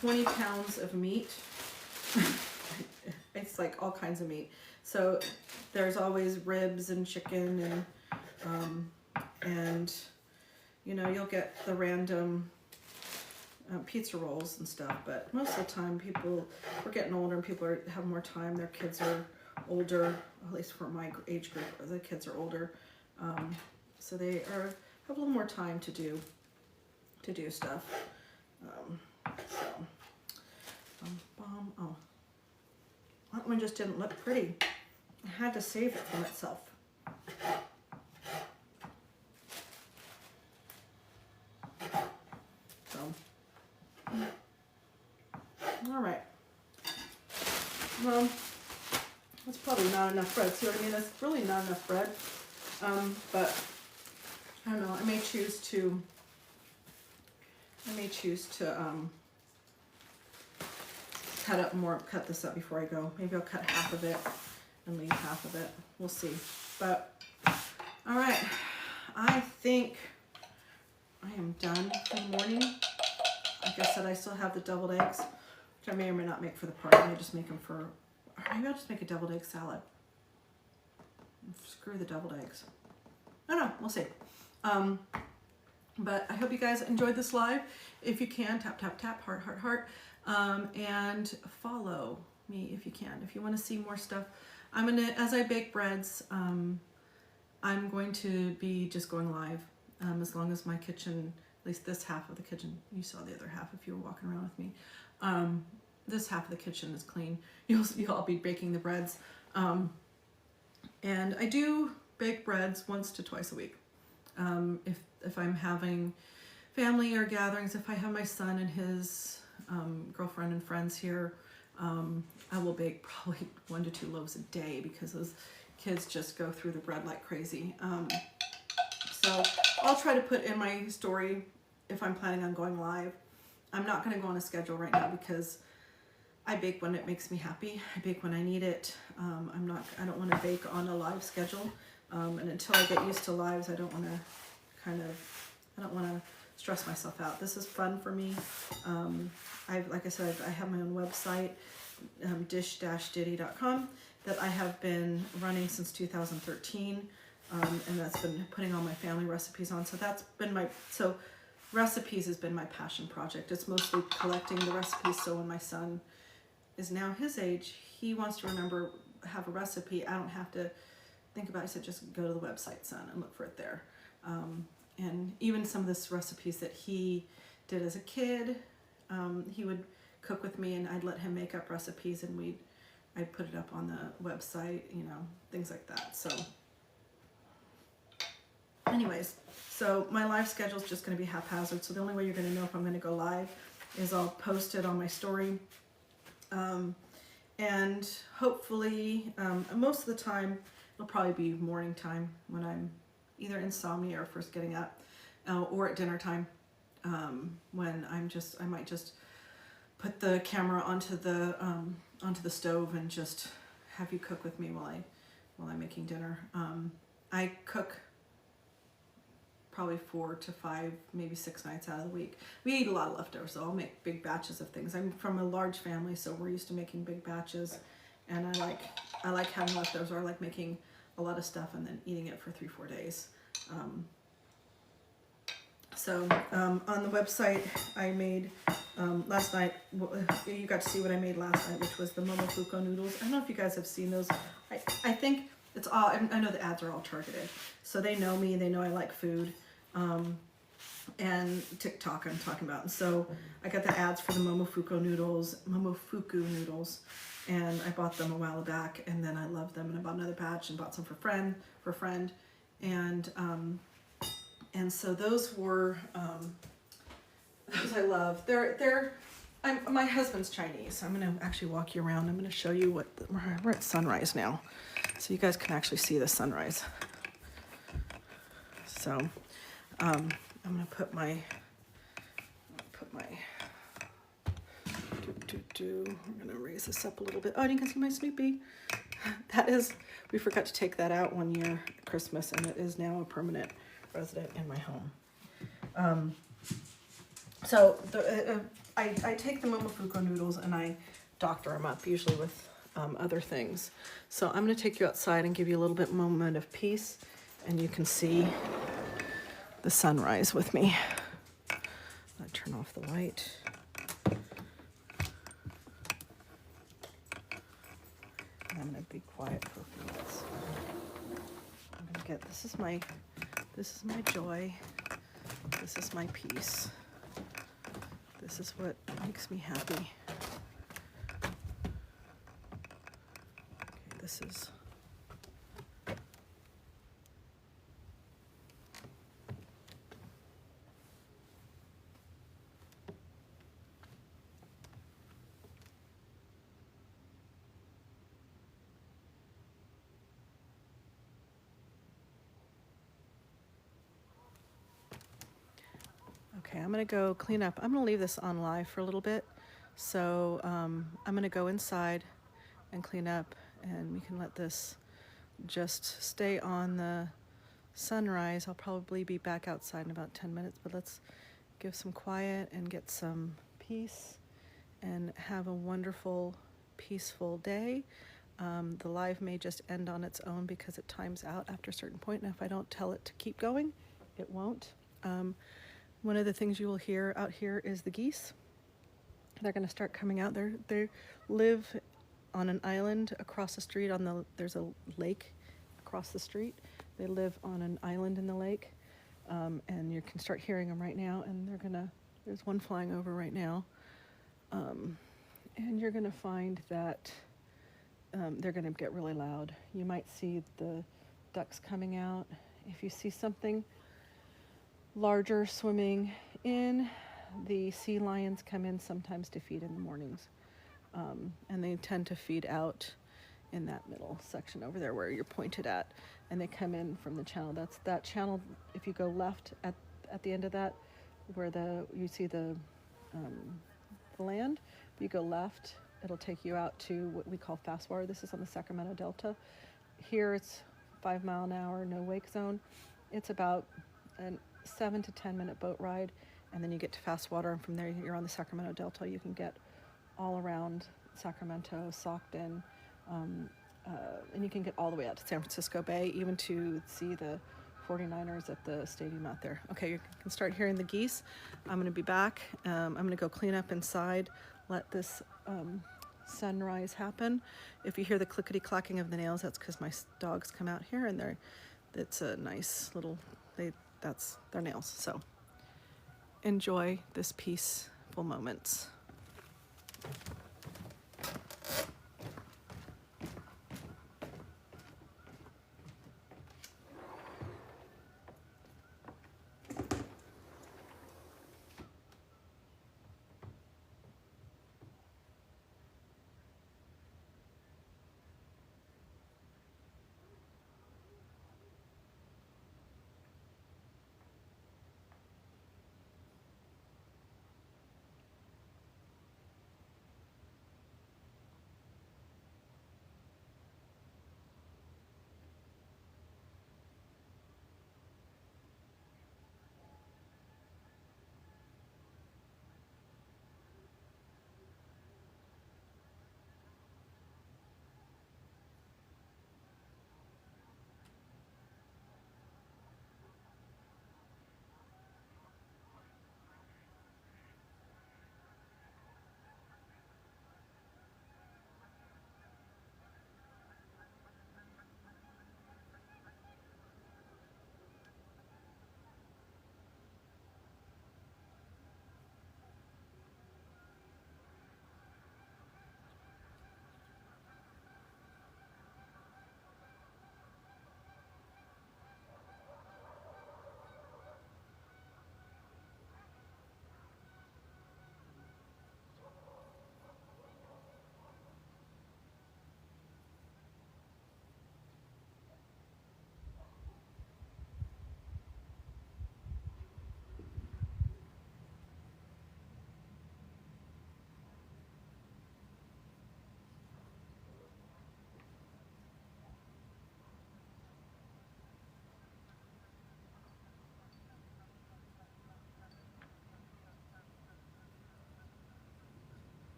20 pounds of meat. It's like all kinds of meat. So there's always ribs and chicken and you know, you'll get the random pizza rolls and stuff, but most of the time we're getting older and people have more time. Their kids are older, at least for my age group, the kids are older. So they have a little more time to do stuff. Oh, that one just didn't look pretty. I had to save it from itself. So, all right. Well, that's probably not enough bread. See what I mean? That's really not enough bread. But I don't know. I may choose to cut this up before I go. Maybe I'll cut half of it and leave half of it. We'll see. But all right, I think I am done for the morning. Like I said, I still have the deviled eggs, which I may or may not make for the party. I may just make them for, or maybe I'll just make a deviled egg salad. Screw the deviled eggs. I don't know, we'll see. But I hope you guys enjoyed this live. If you can, tap, tap, tap, heart, heart, heart. And follow me if you can. If you want to see more stuff, as I bake breads, I'm going to be just going live as long as my kitchen, at least this half of the kitchen, you saw the other half if you were walking around with me. This half of the kitchen is clean. You'll all be baking the breads. And I do bake breads once to twice a week. If I'm having family or gatherings, if I have my son and his girlfriend and friends here, I will bake probably 1 to 2 loaves a day because those kids just go through the bread like crazy. So I'll try to put in my story if I'm planning on going live. I'm not going to go on a schedule right now because I bake when it makes me happy. I bake when I need it. I don't want to bake on a live schedule. And until I get used to lives, I don't want to stress myself out. This is fun for me. Like I said, I have my own website, dish-ditty.com, that I have been running since 2013. And that's been putting all my family recipes on. So recipes has been my passion project. It's mostly collecting the recipes. So when my son is now his age, he wants to have a recipe. I don't have to think about it. I said, just go to the website, son, and look for it there. And even some of this recipes that he did as a kid, he would cook with me and I'd let him make up recipes and I'd put it up on the website, you know, things like that. So anyways, so my live schedule is just going to be haphazard. So the only way you're going to know if I'm going to go live is I'll post it on my story. And hopefully, most of the time, it'll probably be morning time when I'm either insomnia or first getting up, or at dinner time, when I might just put the camera onto the stove and just have you cook with me while I'm making dinner. I cook probably 4 to 5, maybe 6 nights out of the week. We eat a lot of leftovers, so I'll make big batches of things. I'm from a large family, so we're used to making big batches, and I like having leftovers, or I like making a lot of stuff and then eating it for 3-4 days. On the website I made last night, you got to see what I made last night, which was the momofuku noodles. I don't know if you guys have seen those. I think it's all, I know the ads are all targeted, so they know me, they know I like food, and TikTok I'm talking about. And so I got the ads for the momofuku noodles, and I bought them a while back, and then I loved them, and I bought another batch and bought some for a friend, and so those were those I love. They're My husband's Chinese. I'm gonna actually walk you around. I'm gonna show you what we're at sunrise now, so you guys can actually see the sunrise. So I'm gonna put my we're gonna raise this up a little bit. Oh, and you can see my Snoopy. That is, we forgot to take that out one year at Christmas, and it is now a permanent resident in my home. So I take the Momofuku noodles and I doctor them up, usually with other things. So I'm going to take you outside and give you a little bit moment of peace, and you can see the sunrise with me. I turn off the light. And I'm going to be quiet for a few minutes. I'm going to get, this is my joy. This is my peace. This is what makes me happy. Okay, this is... Okay, I'm gonna go clean up. I'm gonna leave this on live for a little bit. So I'm gonna go inside and clean up, and we can let this just stay on the sunrise. I'll probably be back outside in about 10 minutes, but let's give some quiet and get some peace and have a wonderful, peaceful day. The live may just end on its own because it times out after a certain point, and if I don't tell it to keep going, it won't. One of the things you will hear out here is the geese. They're going to start coming out. They live on an island across the street. There's a lake across the street. They live on an island in the lake, and you can start hearing them right now. And there's one flying over right now, and you're gonna find that they're gonna get really loud. You might see the ducks coming out. If you see something larger swimming in, the sea lions come in sometimes to feed in the mornings, and they tend to feed out in that middle section over there where you're pointed at, and they come in from the channel. That's that channel. If you go left at the end of that, where you see the land, if you go left, it'll take you out to what we call fast water. This is on the Sacramento Delta. Here it's 5 mile an hour, no wake zone. It's about a 7 to 10 minute boat ride, and then you get to fast water, and from there you're on the Sacramento Delta. You can get all around Sacramento, Stockton, and you can get all the way out to San Francisco Bay, even to see the 49ers at the stadium out there. Okay, you can start hearing the geese. I'm going to be back. I'm going to go clean up inside, let this sunrise happen. If you hear the clickety clacking of the nails, that's because my dogs come out here, and it's a nice little, that's their nails. So enjoy this peaceful moments.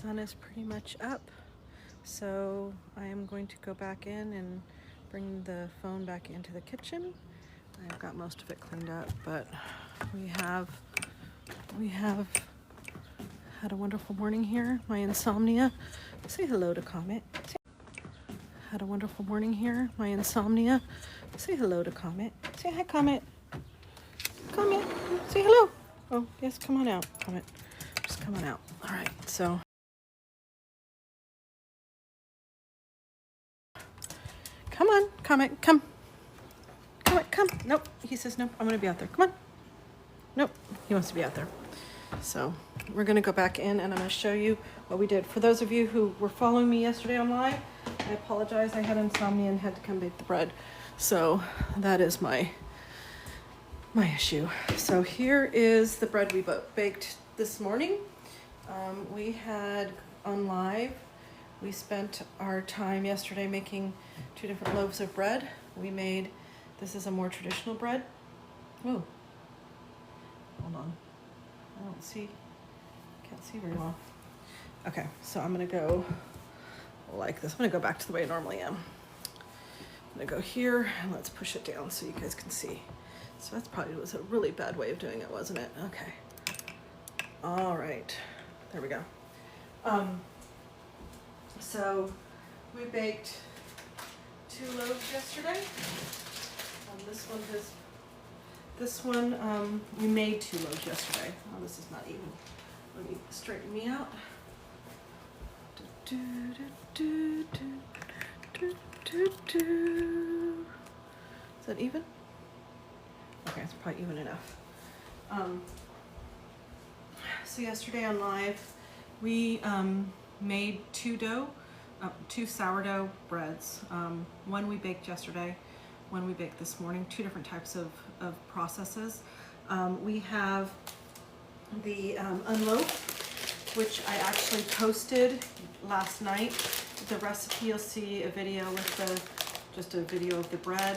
sun is pretty much up, so I am going to go back in and bring the phone back into the kitchen. I've got most of it cleaned up, but we have had a wonderful morning here. My insomnia. Say hello to Comet. Had a wonderful morning here. My insomnia. Say hello to Comet. Say hi, Comet. Comet. Say hello. Oh, yes, come on out, Comet. Just come on out. All right, so. Come on, Comet, come. Comet, come. Nope, he says nope, I'm gonna be out there. Come on. Nope, he wants to be out there. So we're gonna go back in and I'm gonna show you what we did. For those of you who were following me yesterday on live, I apologize, I had insomnia and had to come bake the bread. So that is my issue. So here is the bread we baked this morning. We had on live, we spent our time yesterday making 2 different loaves of bread. We made, this is a more traditional bread. Oh, hold on. I don't see, can't see very well. Okay, so I'm gonna go like this. I'm gonna go back to the way I normally am. I'm gonna go here and let's push it down so you guys can see. So that's probably was a really bad way of doing it, wasn't it? Okay. All right, there we go. So we baked 2 loaves yesterday. This one, we made 2 loaves yesterday. Oh, this is not even. Let me straighten me out. Is that even? Okay, it's probably even enough. So yesterday on live, we made 2 sourdough breads. One we baked yesterday, one we baked this morning, 2 different types of processes. We have the unloaf, which I actually posted last night. The recipe, you'll see a video with just a video of the bread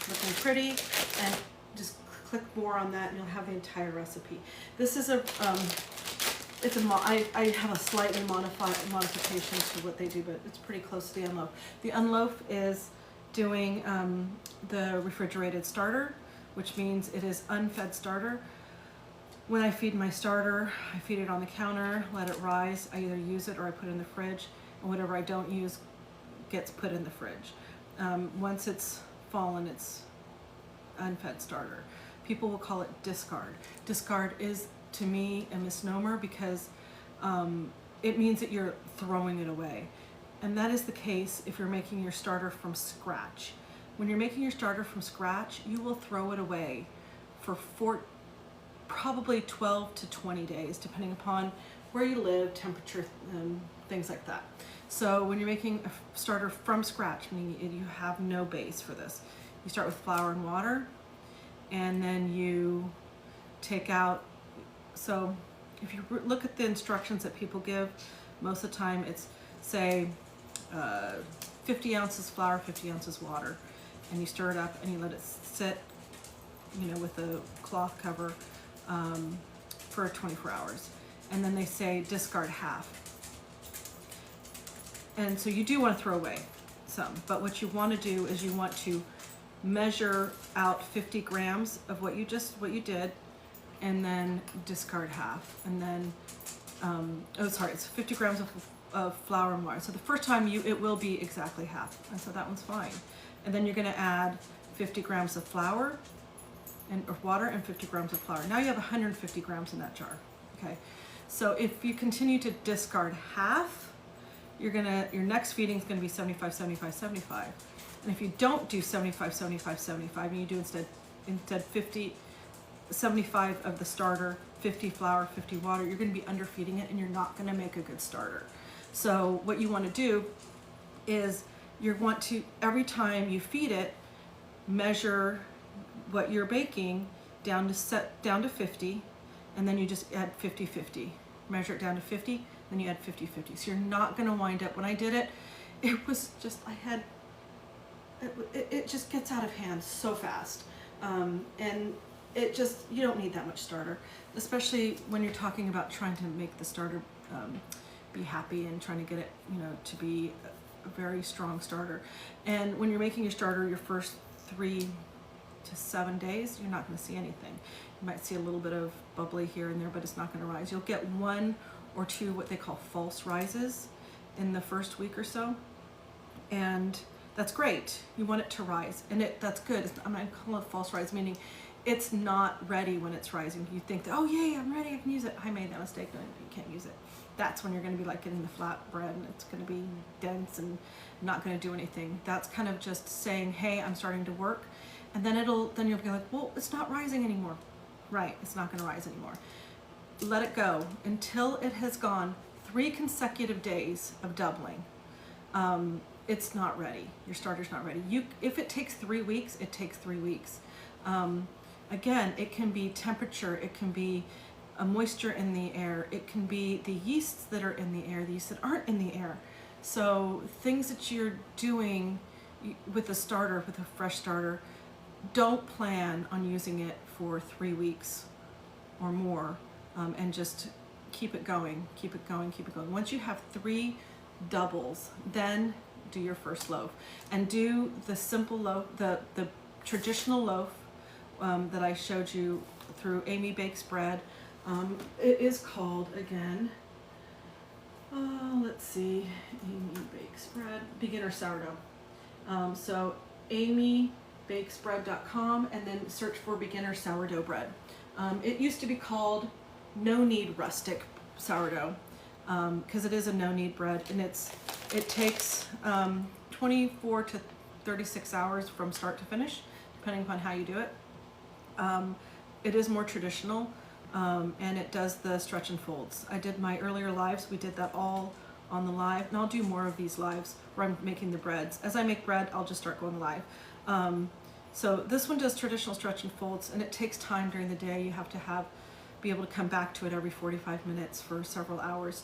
looking pretty, and just click more on that and you'll have the entire recipe. This is I have a slightly modification to what they do, but it's pretty close to the unloaf. The unloaf is doing the refrigerated starter, which means it is unfed starter. When I feed my starter, I feed it on the counter, let it rise. I either use it or I put it in the fridge, and whatever I don't use gets put in the fridge. Once it's fallen, it's unfed starter. People will call it discard. Discard is, to me, a misnomer because it means that you're throwing it away. And that is the case if you're making your starter from scratch. When you're making your starter from scratch, you will throw it away for probably 12 to 20 days, depending upon where you live, temperature, things like that. So when you're making a starter from scratch, meaning you have no base for this, you start with flour and water, and then you take out, so if you look at the instructions that people give, most of the time it's, say, 50 ounces flour, 50 ounces water, and you stir it up and you let it sit, with a cloth cover for 24 hours. And then they say discard half. And so you do want to throw away some, but what you want to do is you want to measure out 50 grams of what you did, and then discard half. And then, it's 50 grams of flour and water. So the first time it will be exactly half, and so that one's fine. And then you're going to add 50 grams of flour or water and 50 grams of flour. Now you have 150 grams in that jar. Okay, so if you continue to discard half, your next feeding is going to be 75, 75, 75. And if you don't do 75, 75, 75, and you do instead 50, 75 of the starter, 50 flour, 50 water, you're going to be underfeeding it and you're not going to make a good starter. So what you want to do is you want to, every time you feed it, measure what you're baking down to 50, and then you just add 50, 50. Measure it down to 50, then you add 50, 50. So you're not going to wind up, when I did it, it was just, it just gets out of hand so fast. And it just, you don't need that much starter, especially when you're talking about trying to make the starter be happy and trying to get it, you know, to be a very strong starter. And when you're making your starter, your first 3 to 7 days, you're not going to see anything. You might see a little bit of bubbly here and there, but it's not going to rise. You'll get 1 or 2 what they call false rises in the first week or so, and that's great. You want it to rise, and that's good. I'm not calling it false rise, meaning it's not ready when it's rising. You think that, oh yay, I'm ready, I can use it. I made that mistake. No, you can't use it. That's when you're going to be like getting the flat bread, and it's going to be dense and not going to do anything. That's kind of just saying, hey, I'm starting to work, and then you'll be like, well, it's not rising anymore. Right, it's not going to rise anymore. Let it go until it has gone 3 consecutive days of doubling. It's not ready. Your starter's not ready. If it takes 3 weeks, it takes 3 weeks. Again, it can be temperature, it can be a moisture in the air, it can be the yeasts that are in the air, the yeasts that aren't in the air. So things that you're doing with a starter, with a fresh starter, don't plan on using it for 3 weeks or more, and just keep it going, keep it going, keep it going. Once you have 3 doubles, then do your first loaf, and do the simple loaf, the traditional loaf that I showed you through Amy Bakes Bread. It is called, again, let's see, Amy Bakes Bread, Beginner Sourdough. So amybakesbread.com, and then search for Beginner Sourdough Bread. It used to be called No Knead Rustic Sourdough, because it is a no knead bread, and it takes 24 to 36 hours from start to finish, depending upon how you do it. It is more traditional, and it does the stretch and folds. I did my earlier lives, we did that all on the live, and I'll do more of these lives where I'm making the breads. As I make bread, I'll just start going live. So this one does traditional stretch and folds, and it takes time during the day. You have to be able to come back to it every 45 minutes for several hours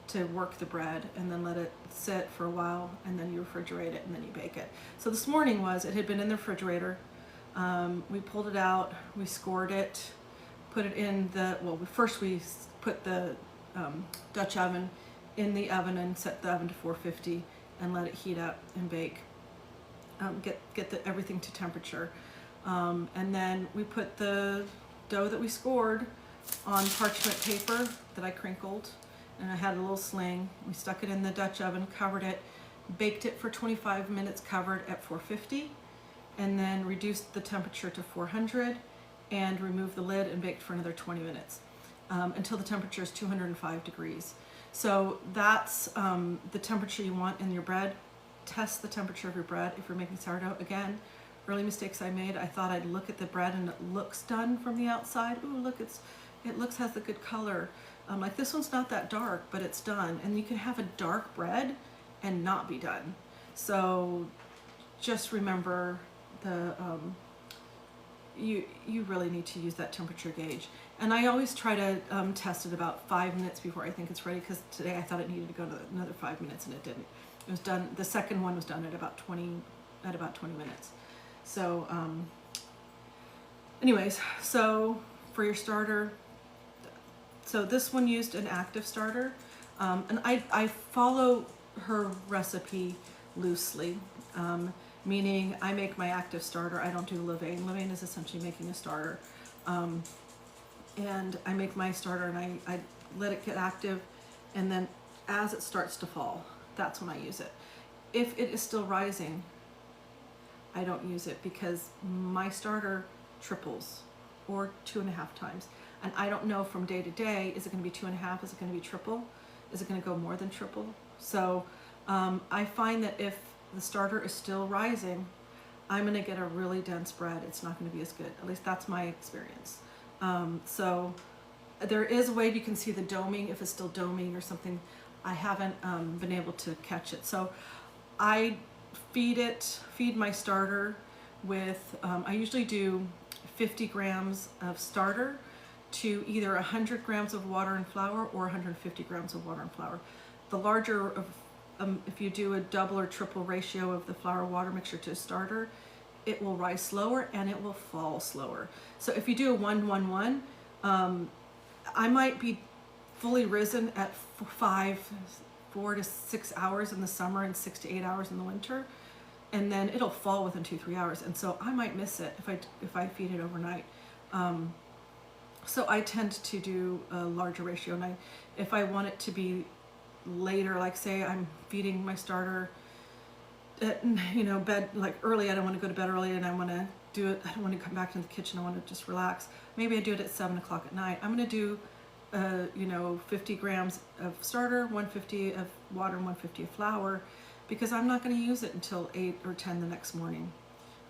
to work the bread, and then let it sit for a while, and then you refrigerate it, and then you bake it. So this morning it had been in the refrigerator. We pulled it out, we scored it, put it in first we put the Dutch oven in the oven and set the oven to 450 and let it heat up and bake. Get everything to temperature. And then we put the dough that we scored on parchment paper that I crinkled, and I had a little sling. We stuck it in the Dutch oven, covered it, baked it for 25 minutes covered at 450, and then reduced the temperature to 400 and removed the lid and baked for another 20 minutes until the temperature is 205 degrees. So that's the temperature you want in your bread. Test the temperature of your bread if you're making sourdough. Again, early mistakes I made, I thought I'd look at the bread and it looks done from the outside. Ooh, look, it has a good color. Like this one's not that dark, but it's done. And you can have a dark bread and not be done. So just remember you really need to use that temperature gauge. And I always try to test it about 5 minutes before I think it's ready, because today I thought it needed to go to another 5 minutes and it didn't. It was done, the second one was done at about 20 minutes. So anyways, so for your starter, so this one used an active starter, and I follow her recipe loosely, meaning I make my active starter. I don't do levain. Levain is essentially making a starter, and I make my starter and I let it get active, and then as it starts to fall, that's when I use it. If it is still rising, I don't use it, because my starter triples or 2.5 times. And I don't know from day to day, is it going to be 2.5? Is it going to be triple? Is it going to go more than triple? So I find that if the starter is still rising, I'm going to get a really dense bread. It's not going to be as good. At least that's my experience. So there is a way you can see the doming, if it's still doming or something. I haven't been able to catch it. So I feed my starter with, I usually do 50 grams of starter to either 100 grams of water and flour or 150 grams of water and flour. The larger of, if you do a double or triple ratio of the flour water mixture to starter, it will rise slower and it will fall slower. So if you do a 1-1-1, I might be fully risen at 4 to 6 hours in the summer and 6 to 8 hours in the winter, and then it'll fall within 2-3 hours, and so I might miss it if I feed it overnight. So I tend to do a larger ratio, and if I want it to be later, like say I'm feeding my starter at bed like early, I don't want to go to bed early, and I want to do it, I don't want to come back into the kitchen, I want to just relax. Maybe I do it at 7 o'clock at night. I'm going to do 50 grams of starter, 150 of water, and 150 of flour, because I'm not going to use it until 8 or 10 the next morning.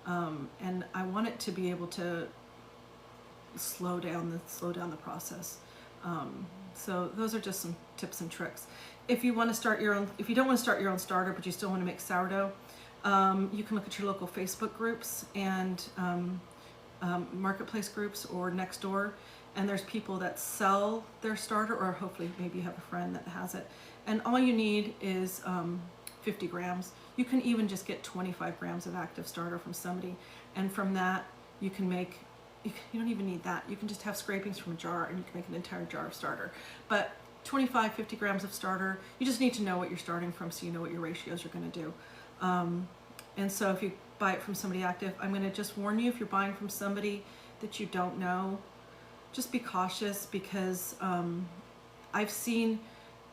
And I want it to be able to slow down the process. So those are just some tips and tricks. If you want to start your own, if you don't want to start your own starter, but you still want to make sourdough, you can look at your local Facebook groups and marketplace groups or next door, and there's people that sell their starter, or hopefully maybe you have a friend that has it, and all you need is 50 grams. You can even just get 25 grams of active starter from somebody, and from that you can make, you don't even need that, you can just have scrapings from a jar and you can make an entire jar of starter. But 50 grams of starter, you just need to know what you're starting from so you know what your ratios are going to do. And so if you buy it from somebody active, I'm going to just warn you, if you're buying from somebody that you don't know, just be cautious, because I've seen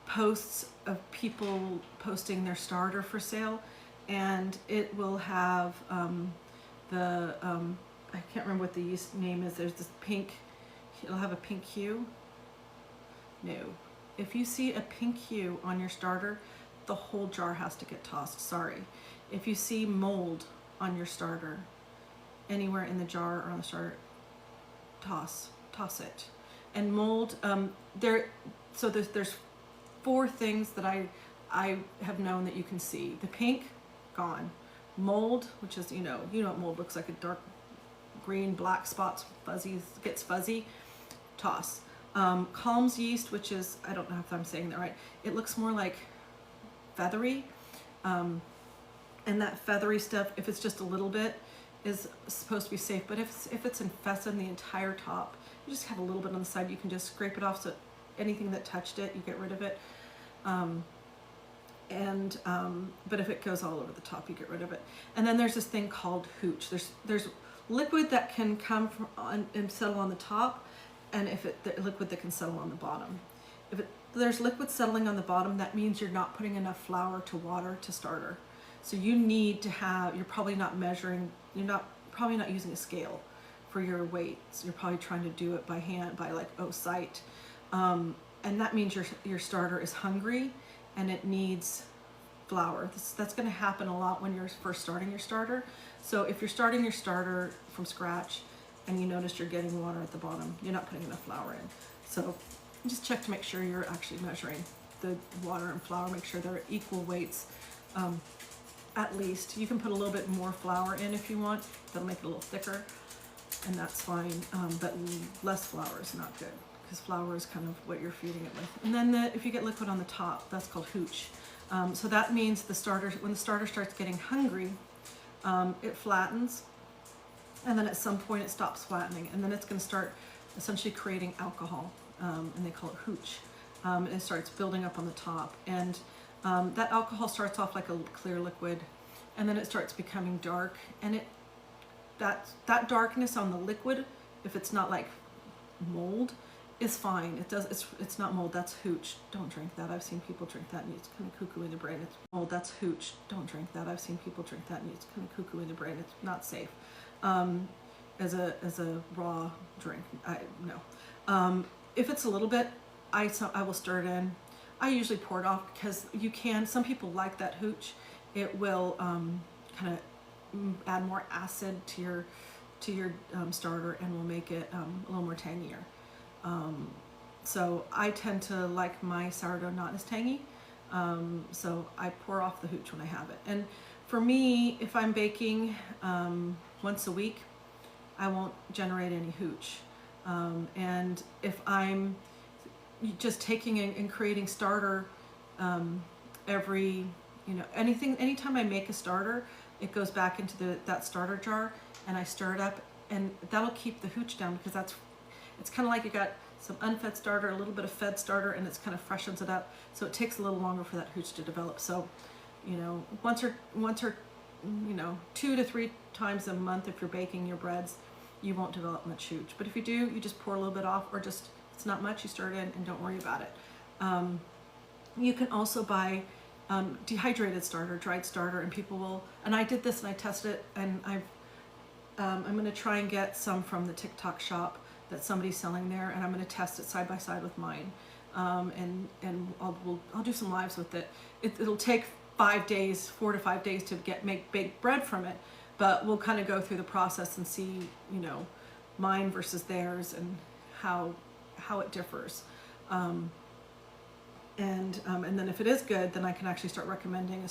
posts of people posting their starter for sale, and it will have I can't remember what the yeast name is. There's this pink, it'll have a pink hue. No. If you see a pink hue on your starter, the whole jar has to get tossed. Sorry. If you see mold on your starter, anywhere in the jar or on the starter, toss it. And mold, there's 4 things that I have known that you can see. The pink, gone. Mold, which is, you know what mold looks like, a dark green, black spots, fuzzy, gets fuzzy, toss. Calms yeast, which is, I don't know if I'm saying that right, it looks more like feathery, and that feathery stuff, if it's just a little bit, is supposed to be safe. But if it's infested the entire top, you just have a little bit on the side, you can just scrape it off, so anything that touched it, you get rid of it. But if it goes all over the top, you get rid of it. And then there's this thing called hooch. There's liquid that can come from and settle on the top, and the liquid that can settle on the bottom. There's liquid settling on the bottom, that means you're not putting enough flour to water to starter. So you need to have, you're probably not measuring, probably not using a scale for your weights. You're probably trying to do it by hand, by like sight. And that means your starter is hungry and it needs flour. That's going to happen a lot when you're first starting your starter. So if you're starting your starter from scratch and you notice you're getting water at the bottom, you're not putting enough flour in. So just check to make sure you're actually measuring the water and flour, make sure they're equal weights. At least you can put a little bit more flour in if you want, that'll make it a little thicker, and that's fine. But less flour is not good, because flour is kind of what you're feeding it with. And then if you get liquid on the top, that's called hooch. So that means when the starter starts getting hungry, it flattens, and then at some point it stops flattening, and then it's going to start essentially creating alcohol, and they call it hooch. And it starts building up on the top, and that alcohol starts off like a clear liquid, and then it starts becoming dark, and that darkness on the liquid, if it's not like mold, is fine. It's not mold, that's hooch. Don't drink that. I've seen people drink that and it's kind of cuckoo in the brain. It's mold, that's hooch. Don't drink that. I've seen people drink that and it's kind of cuckoo in the brain. It's not safe. As a raw drink, no. If it's a little bit, I will stir it in. I usually pour it off, because some people like that hooch. It will kind of add more acid to your starter and will make it a little more tangier. So I tend to like my sourdough not as tangy, so I pour off the hooch when I have it. And for me, if I'm baking once a week, I won't generate any hooch. And if I'm just taking and creating starter anytime I make a starter, it goes back into that starter jar, and I stir it up, and that'll keep the hooch down, because it's kind of like you got some unfed starter, a little bit of fed starter, and it's kind of freshens it up. So it takes a little longer for that hooch to develop. So, you know, once or you know, 2 to 3 times a month if you're baking your breads, you won't develop much hooch. But if you do, you just pour a little bit off, or just, it's not much, you stir it in and don't worry about it. You can also buy dehydrated starter, dried starter, and people will, and I did this and I tested it, and I'm going to try and get some from the TikTok shop that somebody's selling there, and I'm going to test it side by side with mine, and I'll do some lives with it. It'll take 4 to 5 days to make baked bread from it, but we'll kind of go through the process and see, you know, mine versus theirs and how it differs. And then if it is good, then I can actually start recommending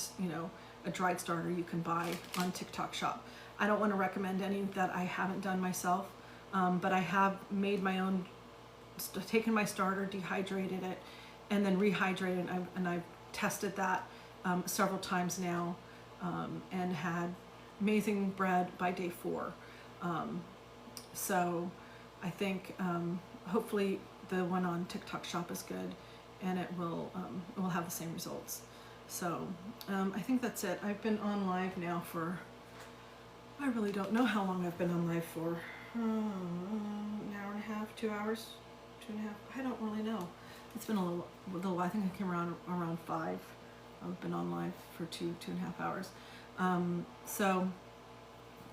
a dried starter you can buy on TikTok shop. I don't want to recommend any that I haven't done myself, but I have made my own, taken my starter, dehydrated it, and then rehydrated it, and I've tested that several times now, and had amazing bread by day 4. So I think hopefully the one on TikTok shop is good, and it will have the same results. So I think that's it. I've been on live now for, I really don't know how long I've been on live for. An hour and a half, 2 hours, 2.5. I don't really know. It's been a little. I think I came around 5. I've been on live for 2.5 hours. So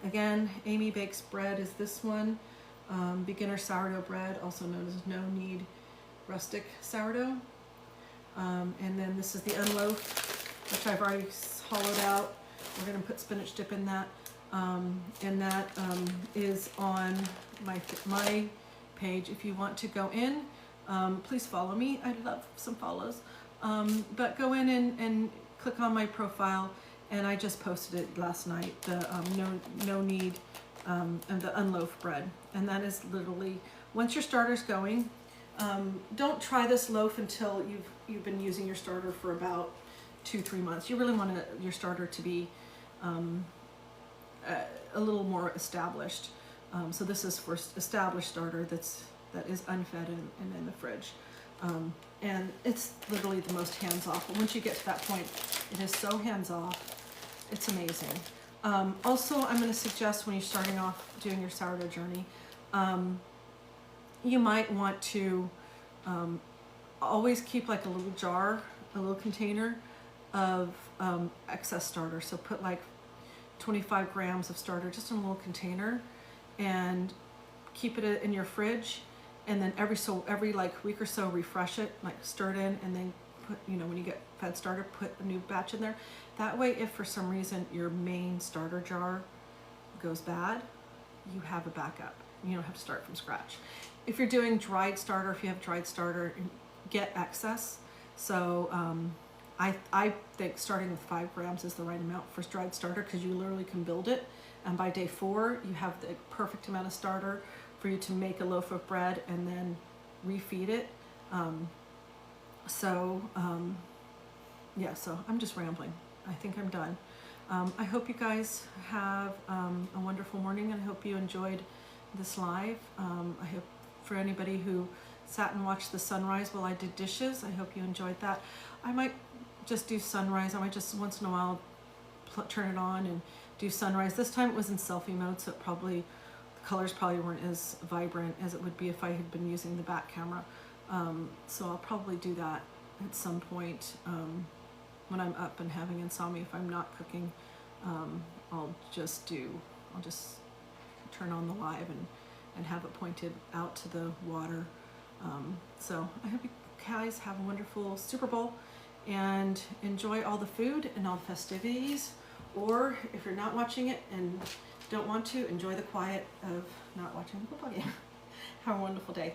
again, Amy Bakes Bread is this one. Beginner sourdough bread, also known as no knead rustic sourdough. And then this is the unloaf, which I've already hollowed out. We're going to put spinach dip in that. And that is on my page. If you want to go in, please follow me. I'd love some follows. But go in and click on my profile, and I just posted it last night, the no knead and the unloaf bread. And that is literally, once your starter's going, don't try this loaf until you've been using your starter for about 2-3 months. You really want your starter to be a little more established. So this is for established starter that is unfed and in the fridge. And it's literally the most hands-off. But once you get to that point, it is so hands-off. It's amazing. Also, I'm going to suggest when you're starting off doing your sourdough journey, you might want to always keep like a little jar, a little container of excess starter. So put like 25 grams of starter just in a little container, and keep it in your fridge. And then every like week or so, refresh it, like stir it in, and then put, when you get fed starter, put a new batch in there. That way, if for some reason your main starter jar goes bad, you have a backup. You don't have to start from scratch. If you're doing dried starter, if you have dried starter, get excess. So I think starting with 5 grams is the right amount for dried starter, because you literally can build it, and by day 4 you have the perfect amount of starter for you to make a loaf of bread and then refeed it. Yeah, so I'm just rambling. I think I'm done. I hope you guys have a wonderful morning, and I hope you enjoyed this live. I hope for anybody who sat and watched the sunrise while I did dishes, I hope you enjoyed that. I might just do sunrise. I might just once in a while turn it on and do sunrise. This time it was in selfie mode, so it probably, the colors probably weren't as vibrant as it would be if I had been using the back camera. So I'll probably do that at some point when I'm up and having insomnia. If I'm not cooking, I'll just turn on the live and have it pointed out to the water. So I hope you guys have a wonderful Super Bowl and enjoy all the food and all the festivities. Or if you're not watching it and don't want to, enjoy the quiet of not watching the football game. Have a wonderful day.